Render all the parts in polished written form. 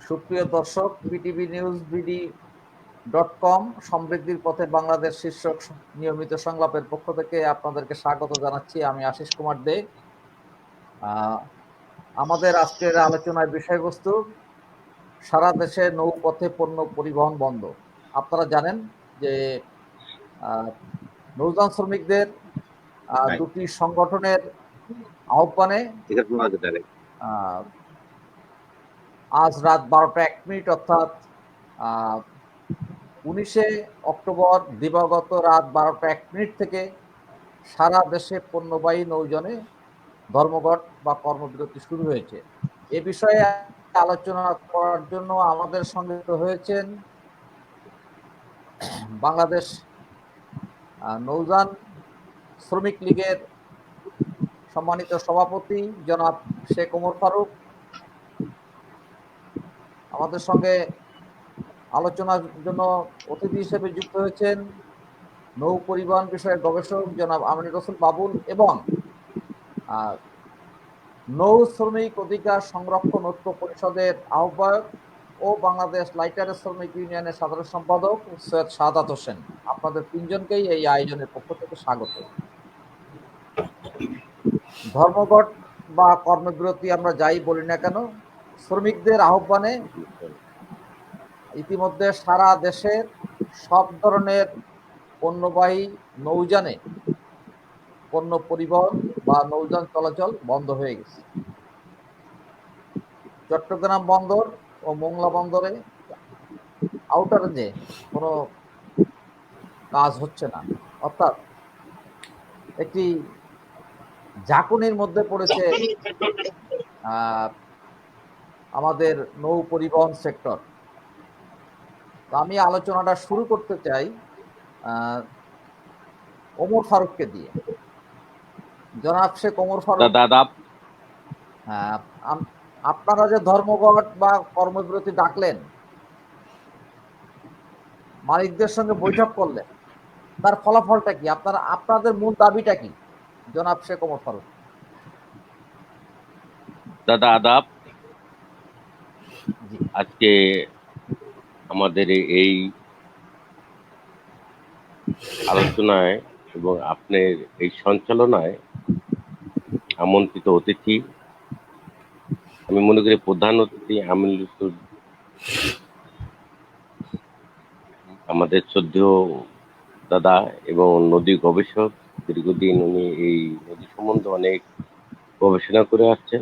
সুপ্রিয় দর্শক, PTV news বিডি.কম সমৃদ্ধির পথে বাংলাদেশ শীর্ষক নিয়মিত সংলাপের পক্ষ থেকে আপনাদেরকে স্বাগত জানাচ্ছি। আমি আশিস কুমার দে। আমাদের আজকের আলোচনার বিষয়বস্তু সারা দেশে নৌপথে পণ্য পরিবহন বন্ধ। আপনারা জানেন যে নৌযান শ্রমিকদের দুটি সংগঠনের আহ্বানে আজ রাত 12:01 অর্থাৎ 19শে অক্টোবর দিবাগত রাত 12:01 থেকে সারা দেশে পণ্যবাহী নৌযানে ধর্মঘট বা কর্মবিরতি শুরু হয়েছে। এ বিষয়ে আলোচনা করার জন্য আমাদের সঙ্গে হয়েছেন বাংলাদেশ নৌযান শ্রমিক লীগের সম্মানিত সভাপতি জনাব শেখ ওমর ফারুক। আমাদের সঙ্গে আলোচনার জন্য অতিথি হিসেবে যুক্ত হয়েছেন নৌ পরিবহন বিষয়ে গবেষক জনাব আমিনুর রসুল বাবুল এবং নৌ শ্রমিক অধিকার সংরক্ষণ ঐক্য পরিষদের আহ্বায়ক ও বাংলাদেশ লাইটারের শ্রমিক ইউনিয়নের সাধারণ সম্পাদক সৈয়দ শাহাদাত হোসেন। আপনাদের তিনজনকেই এই আয়োজনের পক্ষ থেকে স্বাগত। ধর্মঘট বা কর্মবিরতি আমরা যাই বলি না কেন, শ্রমিকদের আহ্বানে ইতিমধ্যে সারা দেশের সব ধরনের পণ্যবাহী নৌযানে পণ্য পরিবহন বা নৌযান চলাচল বন্ধ হয়ে গেছে। চট্টগ্রাম বন্দর ও মোংলা বন্দরে আউটার যে কোনো কাজ হচ্ছে না, অর্থাৎ একটি ঝাঁকুনির মধ্যে পড়েছে আমাদের নৌ পরিবহন সেক্টর। আমি আলোচনাটা শুরু করতে চাই ওমর ফারুককে দিয়ে। জনাব শেখ ওমর ফারুক, আপনারা যে ধর্মঘট বা কর্মবিরতি ডাকলেন, মালিকদের সঙ্গে বৈঠক করলেন, তার ফলাফলটা কি? আপনাদের মূল দাবিটা কি জনাব শেখ ওমর ফারুক? দাদা আদাব। আজকে আমাদের এই আলোচনায় এবং আপনার এই সঞ্চালনায় আমন্ত্রিত অতিথি, আমি মনে করি প্রধান অতিথি আমিনুল রসুল, আমাদের শ্রদ্ধেয় দাদা এবং নদী গবেষক, দীর্ঘদিন উনি এই নদী সম্বন্ধে অনেক গবেষণা করে আসছেন।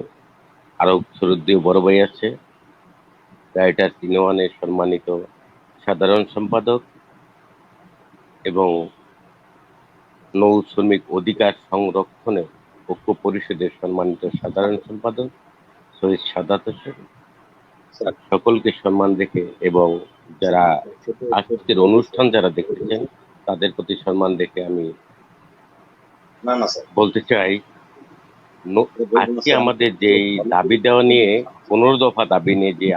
আরো শ্রদ্ধেয় বড় ভাই আছে রাইটার তিনওয়ানের সম্মানিত সাধারণ সম্পাদক এবং নৌ শ্রমিক অধিকার সংরক্ষণের ঐক্য পরিষদের সম্মানিত সাধারণ সম্পাদক সৈয়দ শাহাদাত হোসেন, সকলকে সম্মান রেখে এবং যারা আজকের অনুষ্ঠান যারা দেখতেছেন তাদের প্রতি সম্মান রেখে আমি বলতে চাই, আজকে আমাদের যে দাবি দেওয়া নিয়ে 15 দফা দাবি নিয়ে যে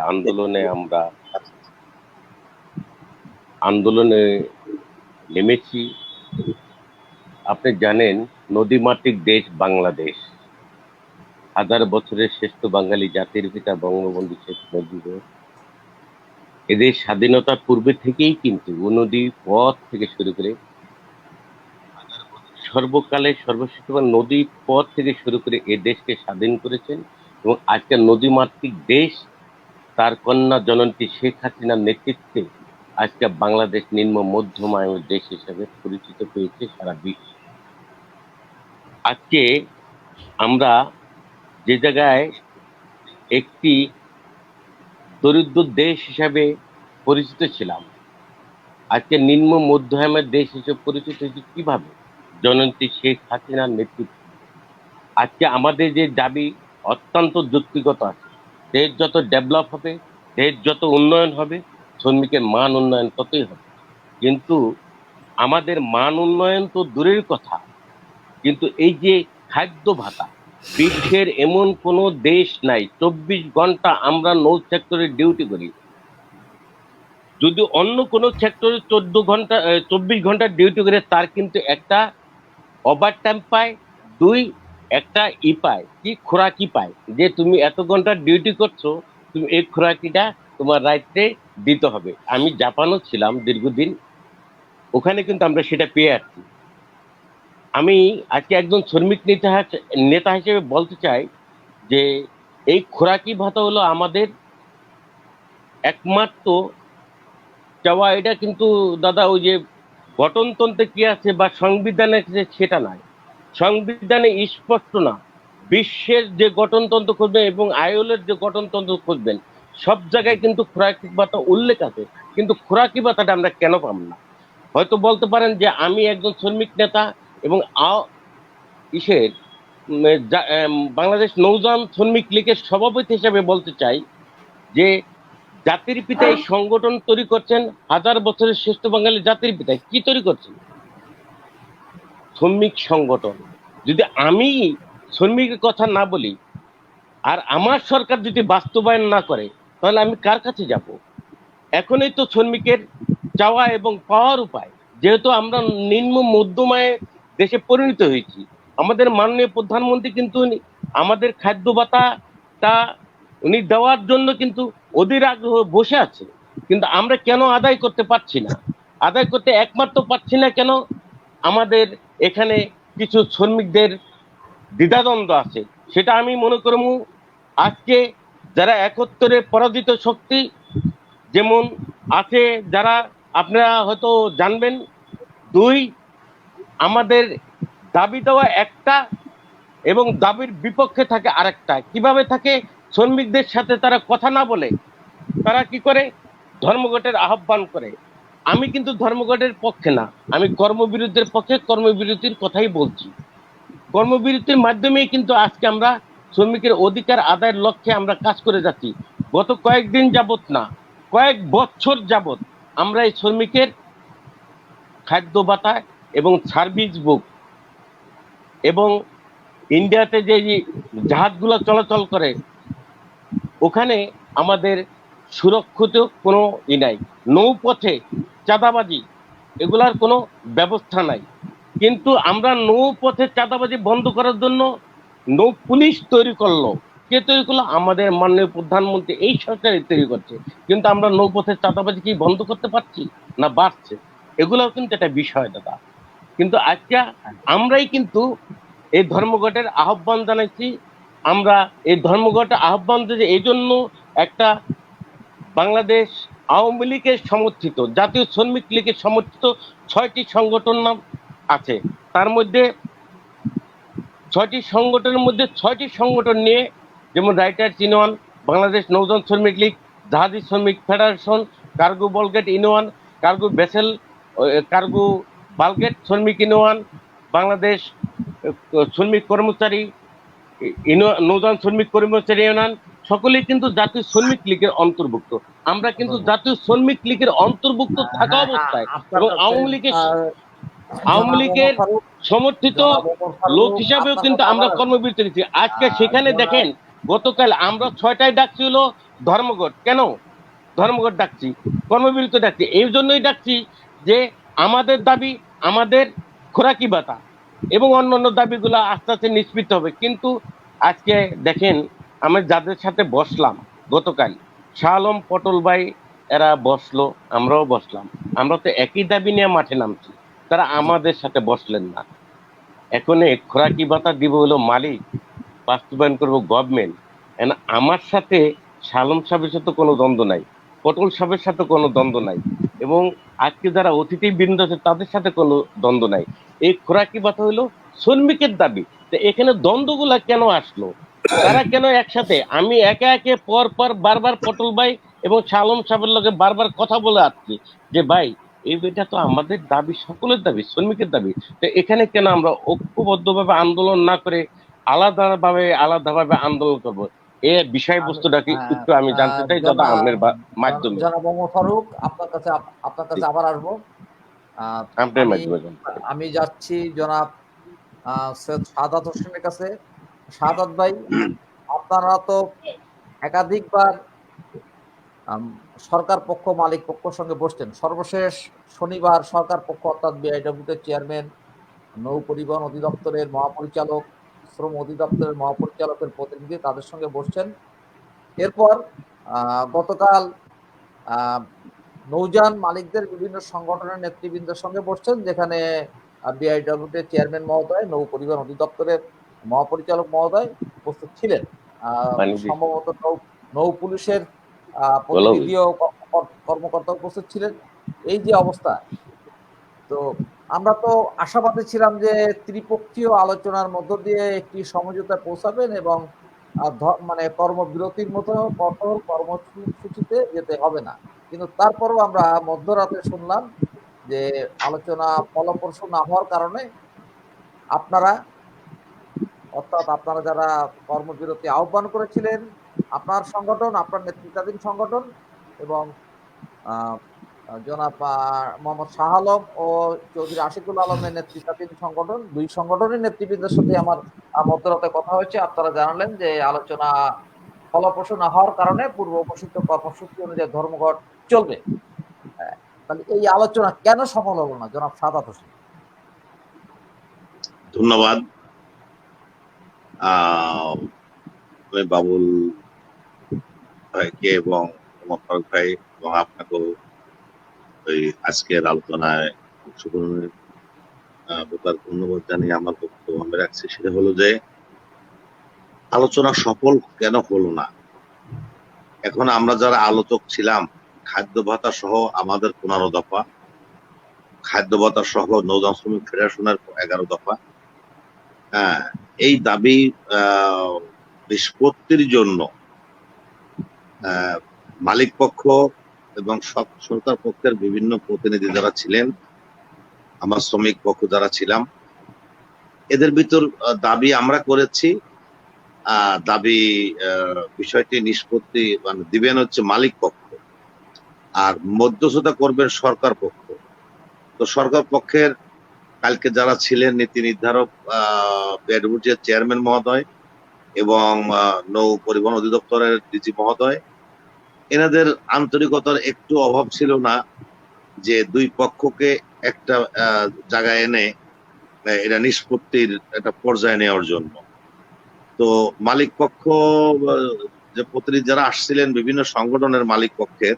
আন্দোলনে নেমেছি, আপনি জানেন নদীমাতৃক দেশ বাংলাদেশ, হাজার বছরের শ্রেষ্ঠ বাঙালি জাতির পিতা বঙ্গবন্ধু শেখ মুজিবুর এদের স্বাধীনতার পূর্বে থেকেই কিন্তু নদী পথ থেকে শুরু করে সর্বকালে সর্বশ্রেষ্ঠ নদী পথ থেকে শুরু করে এ দেশকে স্বাধীন করেছেন এবং আজকের নদীমাতৃক দেশ তার কন্যা জননী শেখ হাসিনার নেতৃত্বে আজকে বাংলাদেশ নিম্ন মধ্যম আয়ের দেশ হিসেবে পরিচিত হয়েছে সারা বিশ্বে। আজকে আমরা যে জায়গায় একটি দরিদ্র দেশ হিসাবে পরিচিত ছিলাম, আজকে নিম্ন মধ্যমের দেশ হিসেবে পরিচিত হয়েছে কিভাবে? জননেত্রী শেখ হাসিনার নেতৃত্বে। আজকে আমাদের যে দাবি অত্যন্ত যুক্তিগত আছে, দেশ যত ডেভেলপ হবে, দেশ যত উন্নয়ন হবে, শ্রমিকের মান উন্নয়ন ততই হবে। কিন্তু আমাদের মান উন্নয়ন তো দূরের কথা, কিন্তু এই যে খাদ্য ভাতা, বিশ্বের এমন কোনো দেশ নাই 24 ঘন্টা আমরা নৌ সেক্টরে ডিউটি করি। যদি অন্য কোনো সেক্টরে 24 ঘন্টা ডিউটি করে তার কিন্তু একটা ওভার টাইম পায়, 2 একটা পায়, কি খোরাকি পায়, যে তুমি এত ঘন্টা ডিউটি করছো, তুমি এই খোরাকিটা তোমার রাইতে দিতে হবে। আমি জাপানও ছিলাম দীর্ঘদিন, ওখানে কিন্তু আমরা সেটা পেয়ে আসছি। আমি আজকে একজন শ্রমিক নেতা নেতা হিসেবে বলতে চাই যে এই খোরাকি ভাতা হলো আমাদের একমাত্র চাওয়া। এটা কিন্তু দাদা ওই যে গঠনতন্ত্রে কি আছে বা সংবিধানে আছে সেটা নয়, সংবিধানে স্পষ্ট না। বিশ্বের যে গঠনতন্ত্র খুঁজবেন এবং আইএলএর যে গঠনতন্ত্র খুঁজবেন, সব জায়গায় কিন্তু খোরাকি ভাতা উল্লেখ আছে, কিন্তু খোরাকি ভাতাটা আমরা কেন পাব না? হয়তো বলতে পারেন যে আমি একজন শ্রমিক নেতা এবং ইসের বাংলাদেশ নৌযান শ্রমিক লীগের সভাপতি হিসেবে বলতে চাই যে জাতির পিতা এই সংগঠন তৈরি করছেন, হাজার বছরের শ্রেষ্ঠ বাঙালি জাতির পিতা কি তৈরি করছেন? শ্রমিক সংগঠন। যদি আমি শ্রমিকের কথা না বলি আর আমার সরকার যদি বাস্তবায়ন না করে, তাহলে আমি কার কাছে যাব? এখনই তো শ্রমিকের চাওয়া এবং পাওয়ার উপায়, যেহেতু আমরা নিম্ন মধ্যমায় দেশে পরিণত হয়েছি, আমাদের মাননীয় প্রধানমন্ত্রী কিন্তু আমাদের খাদ্য ভাতাটা উনি দেওয়ার জন্য কিন্তু অধীর আগ্রহ বসে আছে, কিন্তু আমরা কেন আদায় করতে পারছি না? আদায় করতে একমাত্র পারছি না কেন? আমাদের এখানে কিছু শ্রমিকদের দ্বিধাদ্বন্দ্ব আছে। সেটা আমি মনে করব আজকে যারা একত্তরে পরাজিত শক্তি যেমন আছে, যারা আপনারা হয়তো জানবেন, দুই, আমাদের দাবি দেওয়া একটা এবং দাবির বিপক্ষে থাকে আরেকটা। কিভাবে থাকে? শ্রমিকদের সাথে তারা কথা না বলে তারা কি করে? ধর্মঘটের আহ্বান করে। আমি কিন্তু ধর্মঘটের পক্ষে না, আমি কর্মবিরতির পক্ষে, কর্মবিরতির কথাই বলছি। কর্মবিরতির মাধ্যমেই কিন্তু আজকে আমরা শ্রমিকের অধিকার আদায়ের লক্ষ্যে আমরা কাজ করে যাচ্ছি। গত কয়েকদিন যাবত না, কয়েক বছর যাবত আমরা এই শ্রমিকের খাদ্য ভাতা এবং সার্ভিস বুক এবং ইন্ডিয়াতে যে জাহাজগুলো চলাচল করে ওখানে আমাদের সুরক্ষিত কোনো নাই। নৌপথে চাঁদাবাজি এগুলার কোনো ব্যবস্থা নাই, কিন্তু আমরা নৌপথে চাঁদাবাজি বন্ধ করার জন্য নৌ পুলিশ তৈরি করলো। কে তৈরি করলো? আমাদের মাননীয় প্রধানমন্ত্রী, এই সরকারই তৈরি করছে। কিন্তু আমরা নৌপথের চাঁদাবাজি কি বন্ধ করতে পারছি না? বাড়ছে। এগুলোও কিন্তু একটা বিষয় দাদা। কিন্তু আজকে আমরাই কিন্তু এই ধর্মঘটের আহ্বান জানাইছি। আমরা এই ধর্মঘটের আহ্বান যে এই জন্য, একটা বাংলাদেশ আওয়ামী লীগের সমর্থিত, জাতীয় শ্রমিক লীগের সমর্থিত 6টি সংগঠন নাম আছে, তার মধ্যে 6টি সংগঠনের মধ্যে 6টি সংগঠন নিয়ে, যেমন রাইটার্স ইউনিয়ন, বাংলাদেশ নৌযান শ্রমিক লীগ, জাহাজি শ্রমিক ফেডারেশন, কার্গো বলগেট ইউনিয়ন, কার্গো ভেসেল কার্গো বালগেট শ্রমিক ইউনিয়ন, বাংলাদেশ শ্রমিক কর্মচারী নৌযান শ্রমিক কর্মচারী ইউনিয়ন, সকলেই কিন্তু জাতীয় শ্রমিক লীগের অন্তর্ভুক্ত। আমরা কিন্তু জাতীয় শ্রমিক লীগের অন্তর্ভুক্ত থাকা অবস্থায় এবং আওয়ামী লীগের সমর্থিত লোক হিসাবেও কিন্তু আমরা কর্মবিরতি নিচ্ছি। আজকে সেখানে দেখেন, গতকাল আমরা 6টায় ডাকছি হলো ধর্মঘট। কেন ধর্মঘট ডাকছি, কর্মবিরতি ডাকছি? এই জন্যই ডাকছি যে আমাদের দাবি, আমাদের খোরাকি ভাতা এবং অন্যান্য দাবিগুলো আস্তে আস্তে নিষ্পৃত হবে। কিন্তু আজকে দেখেন, আমি যাদের সাথে বসলাম গতকাল, শাহ আলম, পটল ভাই, এরা বসলো, আমরাও বসলাম, আমরা তো একই দাবি নিয়ে মাঠে নামছি, তারা আমাদের সাথে বসলেন না। এখন খোরাকি ভাতা দিব হলো মালিক, বাস্তবায়ন করবো গভর্নমেন্ট। আমার সাথে শালম সাহেবের সাথে কোনো দ্বন্দ্ব নাই, পটল সাহেবের সাথে কোনো দ্বন্দ্ব নাই, এবং আজকে যারা অতিথি বৃন্দ আছে তাদের সাথে কোনো দ্বন্দ্ব নাই। এই খোরাকি ভাতা হলো শ্রমিকের দাবি। তো এখানে দ্বন্দ্বগুলা কেন আসলো? তারা কেন একসাথে? আমি একে একে পর পর বারবার পটল ভাই এবং শালম সাহেবের লগে বারবার কথা বলে আসছি যে ভাই, এটা তো আমাদের দাবি, সকলের দাবি, শ্রমিকের দাবি। তো এখানে কেন আমরা ঐক্যবদ্ধভাবে আন্দোলন না করে আলাদাভাবে আন্দোলন করব? এই বিষয়বস্তুটাকে একটু আমি জানতে চাই দাদা আপনার মাধ্যমে। জনাব ওমর ফারুক, আপনার কাছে আবার আসবো। আপনার মাধ্যমে আমি যাচ্ছি জনাব সৈয়দ সাদাত হোসেনের কাছে। সাদাত ভাই, আপনারা তো একাধিকবার সরকার পক্ষ, মালিক পক্ষের সঙ্গে বসছেন। সর্বশেষ শনিবার সরকার পক্ষ অর্থাৎ বিআইডব্লিউতে চেয়ারম্যান, নৌ পরিবহন অধিদপ্তরের মহাপরিচালক, শ্রম অধিদপ্তরের মহাপরিচালকের প্রতিনিধি তাদের সঙ্গে বসছেন। এরপর গতকাল নৌযান মালিকদের বিভিন্ন সংগঠনের নেতৃবৃন্দের সঙ্গে বসছেন, যেখানে বিআইডব্লিউটির চেয়ারম্যান মহোদয়, নৌ পরিবহন অধিদপ্তরের মহাপরিচালক মহোদয় উপস্থিত ছিলেন। সম্ভবত নৌ পুলিশের প্রতিনিধি ও কর্মকর্তা উপস্থিত ছিলেন। এই যে অবস্থা, তো আমরা তো আশাবাদী ছিলাম যে ত্রিপক্ষীয় আলোচনার মধ্য দিয়ে একটি সমঝোতায় পৌঁছাবেন এবং মানে কর্মবিরতির মতো কঠোর কর্মসূচিতে যেতে হবে না। কিন্তু তারপরও আমরা মধ্যরাতে শুনলাম যে আলোচনা ফলপ্রসূ না হওয়ার কারণে আপনারা, অর্থাৎ আপনারা যারা কর্মবিরতি আহ্বান করেছিলেন, আপনার সংগঠন, আপনার নেতৃত্বাধীন সংগঠন এবং জনাব মোহাম্মদ শাহ আলম ও চৌধুরী আশিকুল আলমের নেতৃত্বাধীন সংগঠন, দুই সংগঠনের নেতৃবৃন্দের সাথে আমার মধ্যরাতে কথা হয়েছে। আপনারা জানালেন যে আলোচনা ফলপ্রসূ না হওয়ার কারণে পূর্ব ঘোষিত কর্মসূচি অনুযায়ী ধর্মঘট চলবে। তাহলে এই আলোচনা কেন সফল হলো না, জনাব সাদাত হোসেন? ধন্যবাদ। বাবুল ভাইকে এবং ফারুক ভাই এবং আপনাকেও ওই আজকের আলোচনায় অংশগ্রহণের ধন্যবাদ জানিয়ে আমার বক্তব্য আমি রাখছি। সেটা হলো যে আলোচনা সফল কেন হলো না। এখন আমরা যারা আলোচক ছিলাম, খাদ্য ভাতা সহ আমাদের 15 দফা, খাদ্য ভাতা সহ নৌযান শ্রমিক ফেডারেশনের 11 দফা, এই দাবি নিষ্পত্তির জন্য মালিক পক্ষ এবং সরকার পক্ষের বিভিন্ন প্রতিনিধি যারা ছিলেন, আমার শ্রমিক পক্ষ যারা ছিলাম, এদের ভিতর দাবি আমরা করেছি। দাবি বিষয়টি নিষ্পত্তি মানে দিবেন হচ্ছে মালিক পক্ষ, আর মধ্যস্থতা করবেন সরকার পক্ষ। তো সরকার পক্ষের কালকে যারা ছিলেন নীতি নির্ধারক বিআইডব্লিউটির চেয়ারম্যান মহোদয় এবং নৌ পরিবহন অধিদপ্তরের ডিজি মহোদয়, এনাদের আন্তরিকতার একটু অভাব ছিল না যে দুই পক্ষকে একটা জায়গায় এনে এটা নিষ্পত্তির একটা পর্যায়ে নেওয়ার জন্য। তো মালিক পক্ষ যে প্রতিনিধি যারা আসছিলেন বিভিন্ন সংগঠনের মালিক পক্ষের,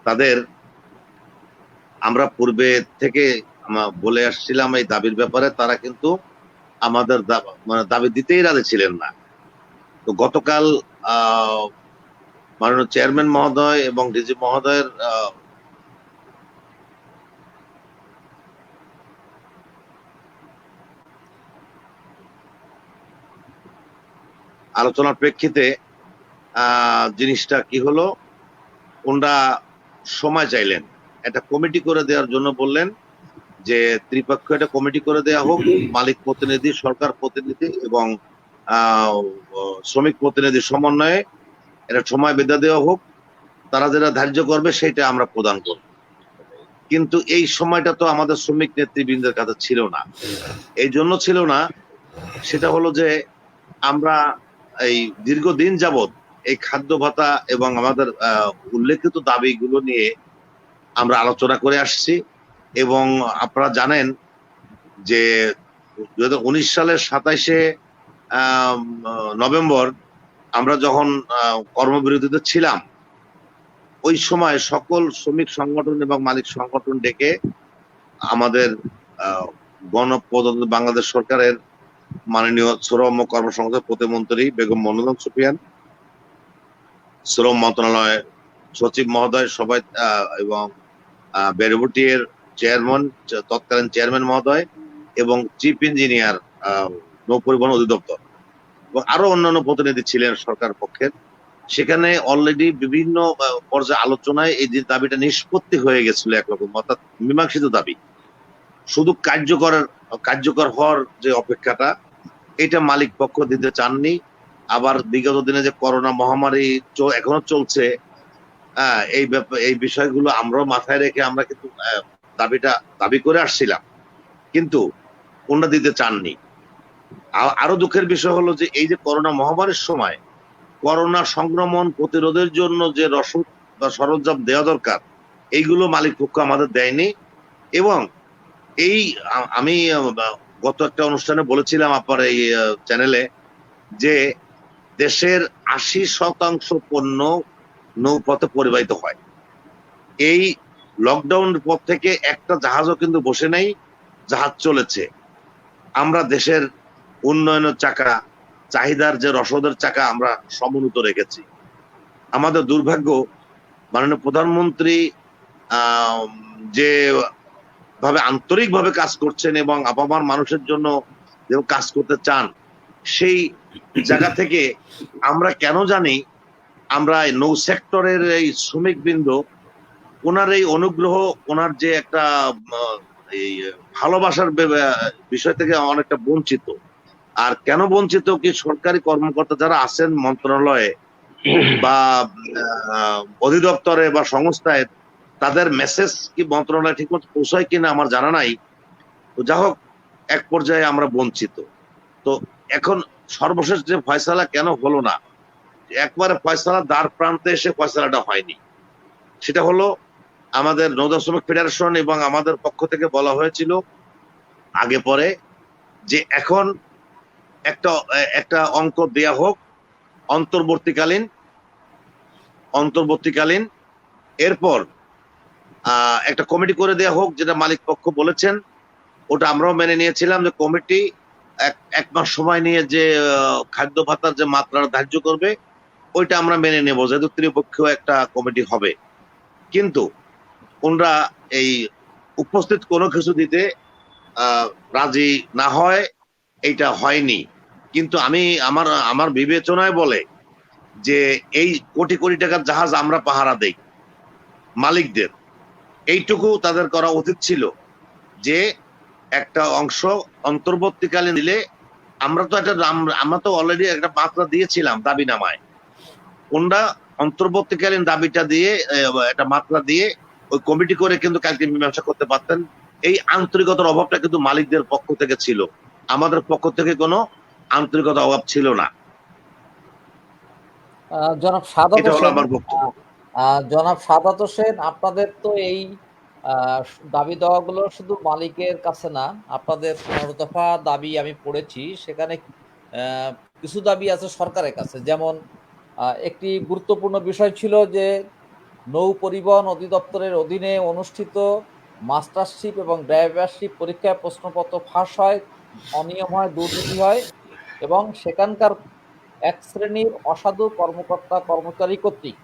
তাদের আমরা পূর্বে থেকে বলে আসছিলাম এই দাবির ব্যাপারে, তারা কিন্তু আমাদের মানে দাবি দিতেই রাজি ছিলেন না। তো গতকাল মাননীয় চেয়ারম্যান মহোদয় এবং ডিজি মহোদয়ের আলোচনার প্রেক্ষিতে জিনিসটা কি হলো, ওনারা সময় চাইলেন, একটা কমিটি করে দেওয়ার জন্য বললেন যে ত্রিপক্ষ একটা কমিটি করে দেওয়া হোক, মালিক প্রতিনিধি, সরকার প্রতিনিধি এবং শ্রমিক প্রতিনিধির সমন্বয়ে এটা সময় বেঁধে দেওয়া হোক, তারা যেটা ধার্য করবে সেটা আমরা প্রদান করব। কিন্তু এই সময়টা তো আমাদের শ্রমিক নেতৃবৃন্দের কাছে ছিল না। এই জন্য ছিল না, সেটা হলো যে আমরা এই দীর্ঘদিন যাবৎ এই খাদ্য ভাতা এবং আমাদের উল্লেখিত দাবিগুলো নিয়ে আমরা আলোচনা করে আসছি। এবং আপনারা জানেন যে 2019 সালের 27শে নভেম্বর আমরা যখন কর্মবিরতিতে ছিলাম, ওই সময় সকল শ্রমিক সংগঠন এবং মালিক সংগঠন ডেকে আমাদের গণপ্রজাতন্ত্রী বাংলাদেশ সরকারের মাননীয় শ্রম ও কর্মসংস্থান প্রতিমন্ত্রী বেগম মনিরুল সুফিয়ান, শ্রম মন্ত্রণালয়ের সচিব মহোদয় সবাই এবং বিআইডব্লিউটির চেয়ারম্যান, তৎকালীন চেয়ারম্যান মহোদয় এবং চিফ ইঞ্জিনিয়ার নৌ পরিবহন অধিদপ্তর এবং আরো অন্যান্য প্রতিনিধি ছিলেন সরকার পক্ষের। সেখানে অলরেডি বিভিন্ন পর্যায়ে আলোচনায় এই যে দাবিটা নিষ্পত্তি হয়ে গেছিল একরকম, অর্থাৎ মীমাংসিত দাবি। শুধু কার্যকর হওয়ার যে অপেক্ষাটা, এটা মালিক পক্ষ দিতে চাননি। আবার বিগত দিনে যে করোনা মহামারী এখনো চলছে, এই বিষয়গুলো আমরাও মাথায় রেখে আমরা কিন্তু দাবি করে আসছিলাম, কিন্তু ওনারা দিতে চাননি। আরো দুঃখের বিষয় হলো যে এই যে করোনা মহামারীর সময় করোনা সংক্রমণ প্রতিরোধের জন্য যে রসদ বা সরঞ্জাম দেওয়া দরকার, এইগুলো মালিক পক্ষ আমাদের দেয়নি। এবং এই আমি গত একটা অনুষ্ঠানে বলেছিলাম আপনার এই চ্যানেলে যে দেশের 80% পণ্য নৌপথে পরিবাহিত হয়। এই লকডাউনের পর থেকে একটা জাহাজও কিন্তু বসে নাই, জাহাজ চলেছে। আমরা দেশের উন্নয়নের চাকা, চাহিদার যে রসদের চাকা আমরা সমুন্নত রেখেছি। আমাদের দুর্ভাগ্য মাননীয় প্রধানমন্ত্রী যে ভাবে আন্তরিকভাবে কাজ করছেন এবং আপামার মানুষের জন্য যে কাজ করতে চান, সেই জায়গা থেকে আমরা কেন জানি আমরা নৌ সেক্টরের এই শ্রমিক বৃন্দ ওনার এই অনুগ্রহ, ওনার যে একটা এই ভালোবাসার বিষয় থেকে অনেকটা বঞ্চিত। আর কেন বঞ্চিত কি সরকারি কর্মকর্তা যারা আছেন মন্ত্রণালয়ে বা অধিদপ্তরে বা সংস্থায়, তাদের মেসেজ কি মন্ত্রণালয় ঠিকমতো পৌঁছায় কিনা আমার জানা নাই। তো যা হোক, এক পর্যায়ে আমরা বঞ্চিত। তো এখন সর্বশেষ যে ফয়সালা কেন হলো না, একবারে ফয়সালা দ্বার প্রান্তে এসে ফয়সালাটা হয়নি, সেটা হলো আমাদের নৌদা শ্রমিক ফেডারেশন এবং আমাদের পক্ষ থেকে বলা হয়েছিল আগে পরে যে এখন একটা অঙ্ক দেয়া হোক অন্তর্বর্তীকালীন, এরপর একটা কমিটি করে দেয়া হোক, যেটা মালিক পক্ষ বলেছেন। ওটা আমরাও মেনে নিয়েছিলাম যে কমিটি এক মাস সময় নিয়ে যে খাদ্য ভাতার যে মাত্রা ধার্য করবে ওইটা আমরা মেনে নেব, যেহেতু ত্রিপক্ষীয় একটা কমিটি হবে। কিন্তু ওনারা এই উপস্থিত কোনো কিছু দিতে রাজি না হয়, এইটা হয়নি। কিন্তু আমার বিবেচনায় বলে যে এই কোটি কোটি টাকার জাহাজ আমরা পাহারা দেই মালিকদের, এইটুকু তাদের করা উচিত ছিল যে একটা অংশ অন্তর্বর্তীকালীন দিলে। আমরা তো অলরেডি একটা মাত্রা দিয়েছিলাম দাবি নামায়, ওনারা অন্তর্বর্তীকালীন দাবিটা দিয়ে একটা মাত্রা দিয়ে ওই কমিটি করে কিন্তু কালকে মীমাংসা করতে পারতেন। এই আন্তরিকতার অভাবটা কিন্তু মালিকদের পক্ষ থেকে ছিল, আমাদের পক্ষ থেকে কোনো আন্তরিকতার অভাব ছিল না। জনাব সাদাত এটা হলো হোসেন, আমার বক্তব্য। জনাব সাদাত হোসেন, আপনাদের তো এই দাবি দেওয়াগুলো শুধু মালিকের কাছে না, আপনাদের 15 দফা দাবি আমি পড়েছি, সেখানে কিছু দাবি আছে সরকারের কাছে। যেমন একটি গুরুত্বপূর্ণ বিষয় ছিল যে নৌ পরিবহন অধিদপ্তরের অধীনে অনুষ্ঠিত মাস্টারশিপ এবং ড্রাইভারশিপ পরীক্ষায় প্রশ্নপত্র ফাঁস হয়, অনিয়ম হয়, দুর্নীতি হয় এবং সেখানকার এক শ্রেণীর অসাধু কর্মকর্তা কর্মচারী কর্তৃক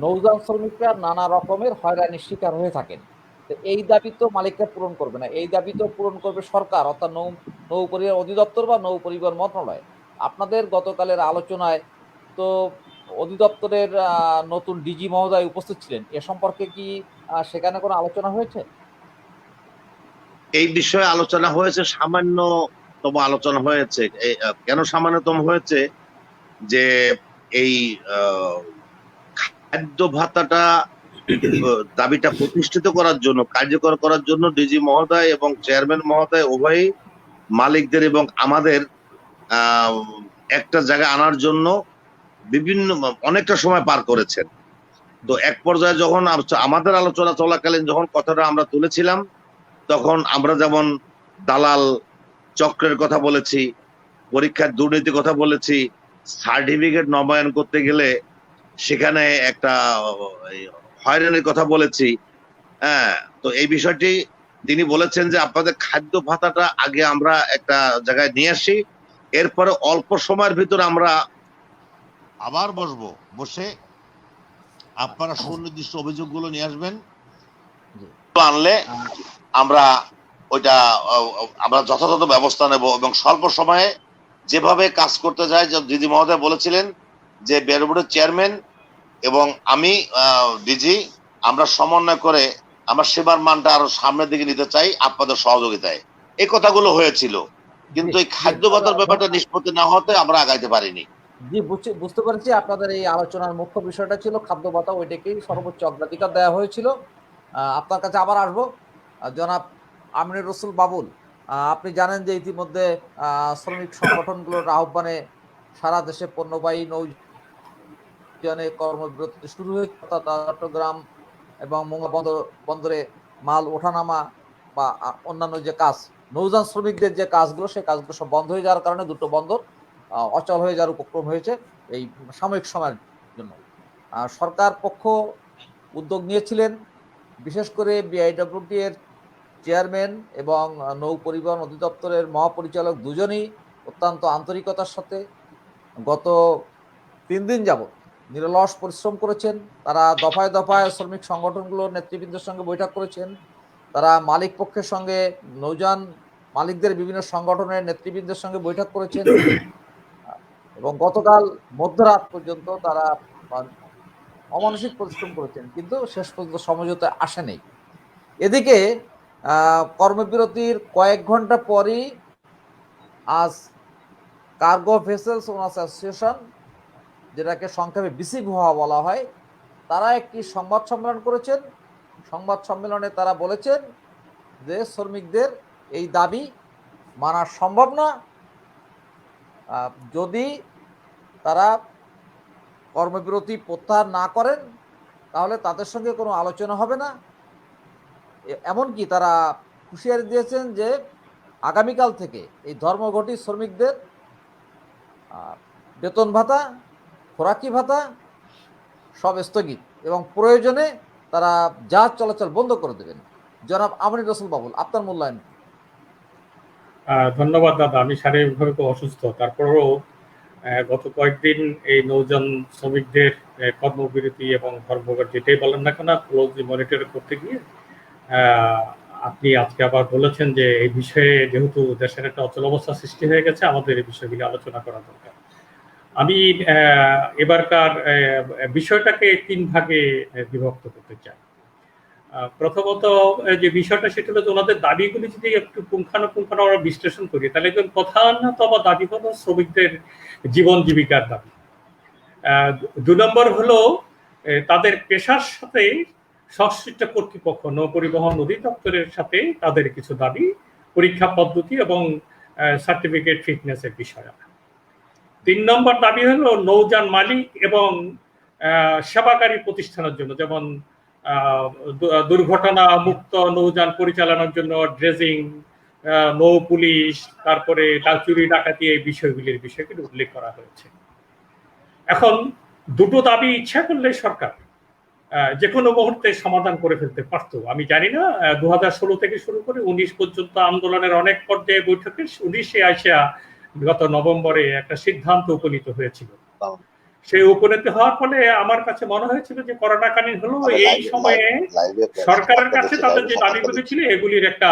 নৌযান শ্রমিকরা নানা রকমের হয়রানির শিকার হয়ে থাকেন। তো এই দাবি তো মালিকরা পূরণ করবে না, এই দাবি তো পূরণ করবে সরকার, অর্থাৎ নৌ পরিবহন অধিদপ্তর বা নৌ পরিবহন মন্ত্রণালয়। আপনাদের গতকালের আলোচনায় তো অধিদপ্তরের নতুন ডিজি মহোদয় উপস্থিত ছিলেন, এ সম্পর্কে কি সেখানে কোনো আলোচনা হয়েছে? এই বিষয়ে আলোচনা হয়েছে, সামান্যতম আলোচনা হয়েছে। কেন সামান্যতম হয়েছে, যে এই খাদ্য ভাতাটা দাবিটা প্রতিষ্ঠিত করার জন্য, কার্যকর করার জন্য ডিজি মহোদয় এবং চেয়ারম্যান মহোদয় উভয়ই মালিকদের এবং আমাদের একটা জায়গায় আনার জন্য অনেকটা সময় পার করেছেন। তো এক পর্যায়ে যখন আমাদের আলোচনা চলাকালীন যখন কথাটা আমরা তুলেছিলাম, তখন আমরা যেমন দালাল চক্রের কথা বলেছি, পরীক্ষার দুর্নীতির কথা বলেছি, সার্টিফিকেট নবায়ন করতে গেলে সেখানে একটা হয়রানির কথা বলেছি। হ্যাঁ, তো এই বিষয়টি তিনি বলেছেন যে আপনাদের খাদ্য ভাতাটা আগে আমরা একটা জায়গায় নিয়ে আসি, এরপরে অল্প সময়ের ভিতরে আমরা আবার বসে আপনারা সুনির্দিষ্ট অভিযোগগুলো নিয়ে আসবেন, আনলে আমরা ওইটা আমরা যথাযথ ব্যবস্থা নেব এবং স্বল্প সময়ে যেভাবে কাজ করতে যায়। যে দিদি মহোদয় বলেছিলেন যে বেরোবোর্ডের চেয়ারম্যান এবং আমি ডিজি আমরা সমন্বয় করে আমরা সেবার মানটা আরো সামনের দিকে নিতে চাই আপনাদের সহযোগিতায়, এই কথাগুলো হয়েছিল। কিন্তু এই খাদ্য ভাতার ব্যাপারটা নিষ্পত্তি না হতে আমরা আগাইতে পারিনি। জি, বুঝতে পারছি। আপনাদের এই আলোচনার মুখ্য বিষয়টা ছিল খাদ্য ভাতা, ওইটাকেই সর্বোচ্চ অগ্রাধিকার দেওয়া হয়েছিল। আপনার কাছে আবার আসবো। জনাব আমিনুর রসুল বাবুল, আপনি জানেন যে ইতিমধ্যে শ্রমিক সংগঠনগুলোর আহ্বানে সারা দেশে পণ্যবাহী নৌযানে কর্মবিরতি শুরু হয়েছে, অর্থাৎ চট্টগ্রাম এবং মোংলা বন্দরে মাল ওঠানামা বা অন্যান্য যে কাজ নৌযান শ্রমিকদের যে কাজগুলো, সেই কাজগুলো সব বন্ধ হয়ে যাওয়ার কারণে দুটো বন্দর অচল হয়ে যাওয়ার উপক্রম হয়েছে এই সাময়িক সময়ের জন্য। সরকার পক্ষ উদ্যোগ নিয়েছিলেন, বিশেষ করে বিআইডব্লিউটি এর চেয়ারম্যান এবং নৌ পরিবহন অধিদপ্তরের মহাপরিচালক দুজনই অত্যন্ত আন্তরিকতার সাথে গত 3 দিন যাবৎ নিরলস পরিশ্রম করেছেন। তারা দফায় দফায় শ্রমিক সংগঠনগুলোর নেতৃবৃন্দের সঙ্গে বৈঠক করেছেন। তারা মালিক পক্ষের সঙ্গে, নৌযান মালিকদের বিভিন্ন সংগঠনের নেতৃবৃন্দের সঙ্গে বৈঠক করেছেন এবং গতকাল মধ্যরাত পর্যন্ত তারা অমানসিক পরিশ্রম করেছেন, কিন্তু শেষ পর্যন্ত সমঝোতা আসেনি। এদিকে কর্মবিরতির কয়েক ঘন্টা পরই আজ কার্গো ভেসেলস ওনার্স অ্যাসোসিয়েশন, যেটাকে সংক্ষেপে বিসিগুহা বলা হয়, তারা একটি সংবাদ সম্মেলন করেছেন। সংবাদ সম্মেলনে তারা বলেছেন যে শ্রমিকদের এই দাবি মানা সম্ভব না। যদি তারা কর্মবিরতি প্রত্যাহার না করেন তাহলে তাদের সঙ্গে কোনো আলোচনা হবে না। এমনকি তারা হুঁশিয়ারি দিয়েছেন যে আগামীকাল থেকে এই ধর্মঘটি শ্রমিকদের বেতন ভাতা, খোরাকি ভাতা সব স্থগিত এবং প্রয়োজনে তারা জাহাজ চলাচল বন্ধ করে দেবেন। জনাব আমিনুর রসুল বাবুল, আপনার মূল্যায়ন। ধন্যবাদ দাদা। আমি শারীরিকভাবে খুব অসুস্থ, তারপরেও গত কয়েকদিন এই নৌযান শ্রমিকদের কর্মবিরতি এবং ধর্মঘট যেটাই বলেন না কেন ক্লোজলি মনিটর করতে গিয়ে আপনি আজকে আবার বলেছেন যে এই বিষয়ে যেহেতু দেশের একটা অচল অবস্থা সৃষ্টি হয়ে গেছে, আমাদের এই বিষয়গুলি আলোচনা করা দরকার। আমি এবারকার বিষয়টাকে 3 ভাগে বিভক্ত করতে চাই। প্রথমত যে বিষয়টা সেটা হলো ওনাদের দাবিগুলি যদি একটু পুঙ্খানুপুঙ্খ আমরা বিশ্লেষণ করি, তাহলে একজন প্রধানতম দাবি হলো শ্রমিকদের জীবন জীবিকার দাবি। 2 নম্বর হলো তাদের পেশার সাথে সংশ্লিষ্ট কর্তৃপক্ষ নৌ পরিবহন অধিদপ্তরের সাথে তাদের কিছু দাবি, পরীক্ষা পদ্ধতি এবং সার্টিফিকেট ফিটনেসের বিষয়। 3 নম্বর দাবি হলো নৌযান মালিক এবং সেবাকারী প্রতিষ্ঠানের জন্য, যেমন দুর্ঘটনা মুক্ত নৌযান পরিচালনার জন্য ড্রেজিং, নৌ পুলিশ, তারপরে চুরি ডাকাতি, এই বিষয়গুলির বিষয়গুলি উল্লেখ করা হয়েছে। এখন দুটো দাবি ইচ্ছা করলে সরকার যে কোনো মুহূর্তে সমাধান করে ফেলতে পারতো। আমি জানি না 2016 থেকে শুরু করে 19 পর্যন্ত আন্দোলনের অনেক পর্যায়ে বৈঠকে 19-এ আসিয়া গত নভেম্বরে একটা সিদ্ধান্ত উপনীত হয়েছিল। সেই উপনীত হওয়ার ফলে আমার কাছে মনে হয়েছিল যে করোনাকালীন হলেও এই সময়ে সরকারের কাছে তাদের যে দাবিগুলি ছিল এগুলির একটা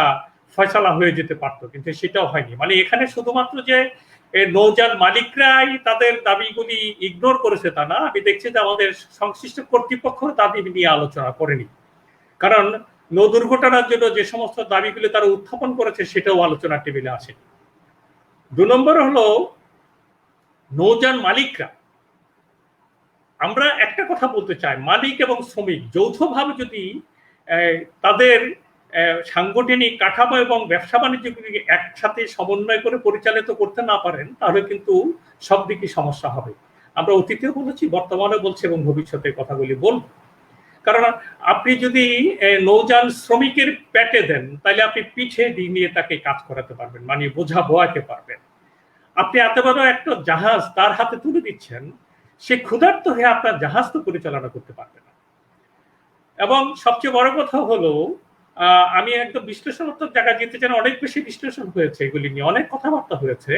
ফয়সালা হয়ে যেতে পারতো, কিন্তু সেটাও হয়নি। মানে এখানে শুধুমাত্র যে নৌযান মালিকরাই তাদের দাবিগুলি ইগনোর করেছে তা না, আমি দেখছি যে আমাদের সংশ্লিষ্ট কর্তৃপক্ষ দাবি নিয়ে আলোচনা করেনি। কারণ নৌ দুর্ঘটনার জন্য যে সমস্ত দাবিগুলি তারা উত্থাপন করেছে সেটাও আলোচনার টেবিলে আসেনি। 2 নম্বর হলো নৌযান মালিকরা, আমরা একটা কথা বলতে চাই, মালিক এবং শ্রমিক যৌথভাবে যদি তাদের সাংগঠনিক কাঠামো এবং ব্যবসা বাণিজ্যগুলিকে একসাথে সমন্বয় করে পরিচালিত করতে না পারেন তাহলে কিন্তু সব দিকে সমস্যা হবে। আমরা অতীতেও বলেছি, বর্তমানে বলছি এবং ভবিষ্যতে কথাগুলি বলব। কারণ আপনি যদি নৌযান শ্রমিকের পেটে দেন তাহলে আপনি পিঠে নিয়ে তাকে কাজ করাতে পারবেন, মানে বোঝা বয়াতে পারবেন। আপনি এত বড় একটা জাহাজ তার হাতে তুলে দিচ্ছেন, সে ক্ষুধার্ত হয়ে আপনার জাহাজ তো পরিচালনা করতে পারবে না। এবং সবচেয়ে বড় কথা হলো, আমি একদম বিশ্লেষণাত্মক জায়গায় যেতে চাই, অনেক বেশি বিশ্লেষণ হয়েছে, এগুলি নিয়ে অনেক কথাবার্তা হয়েছে।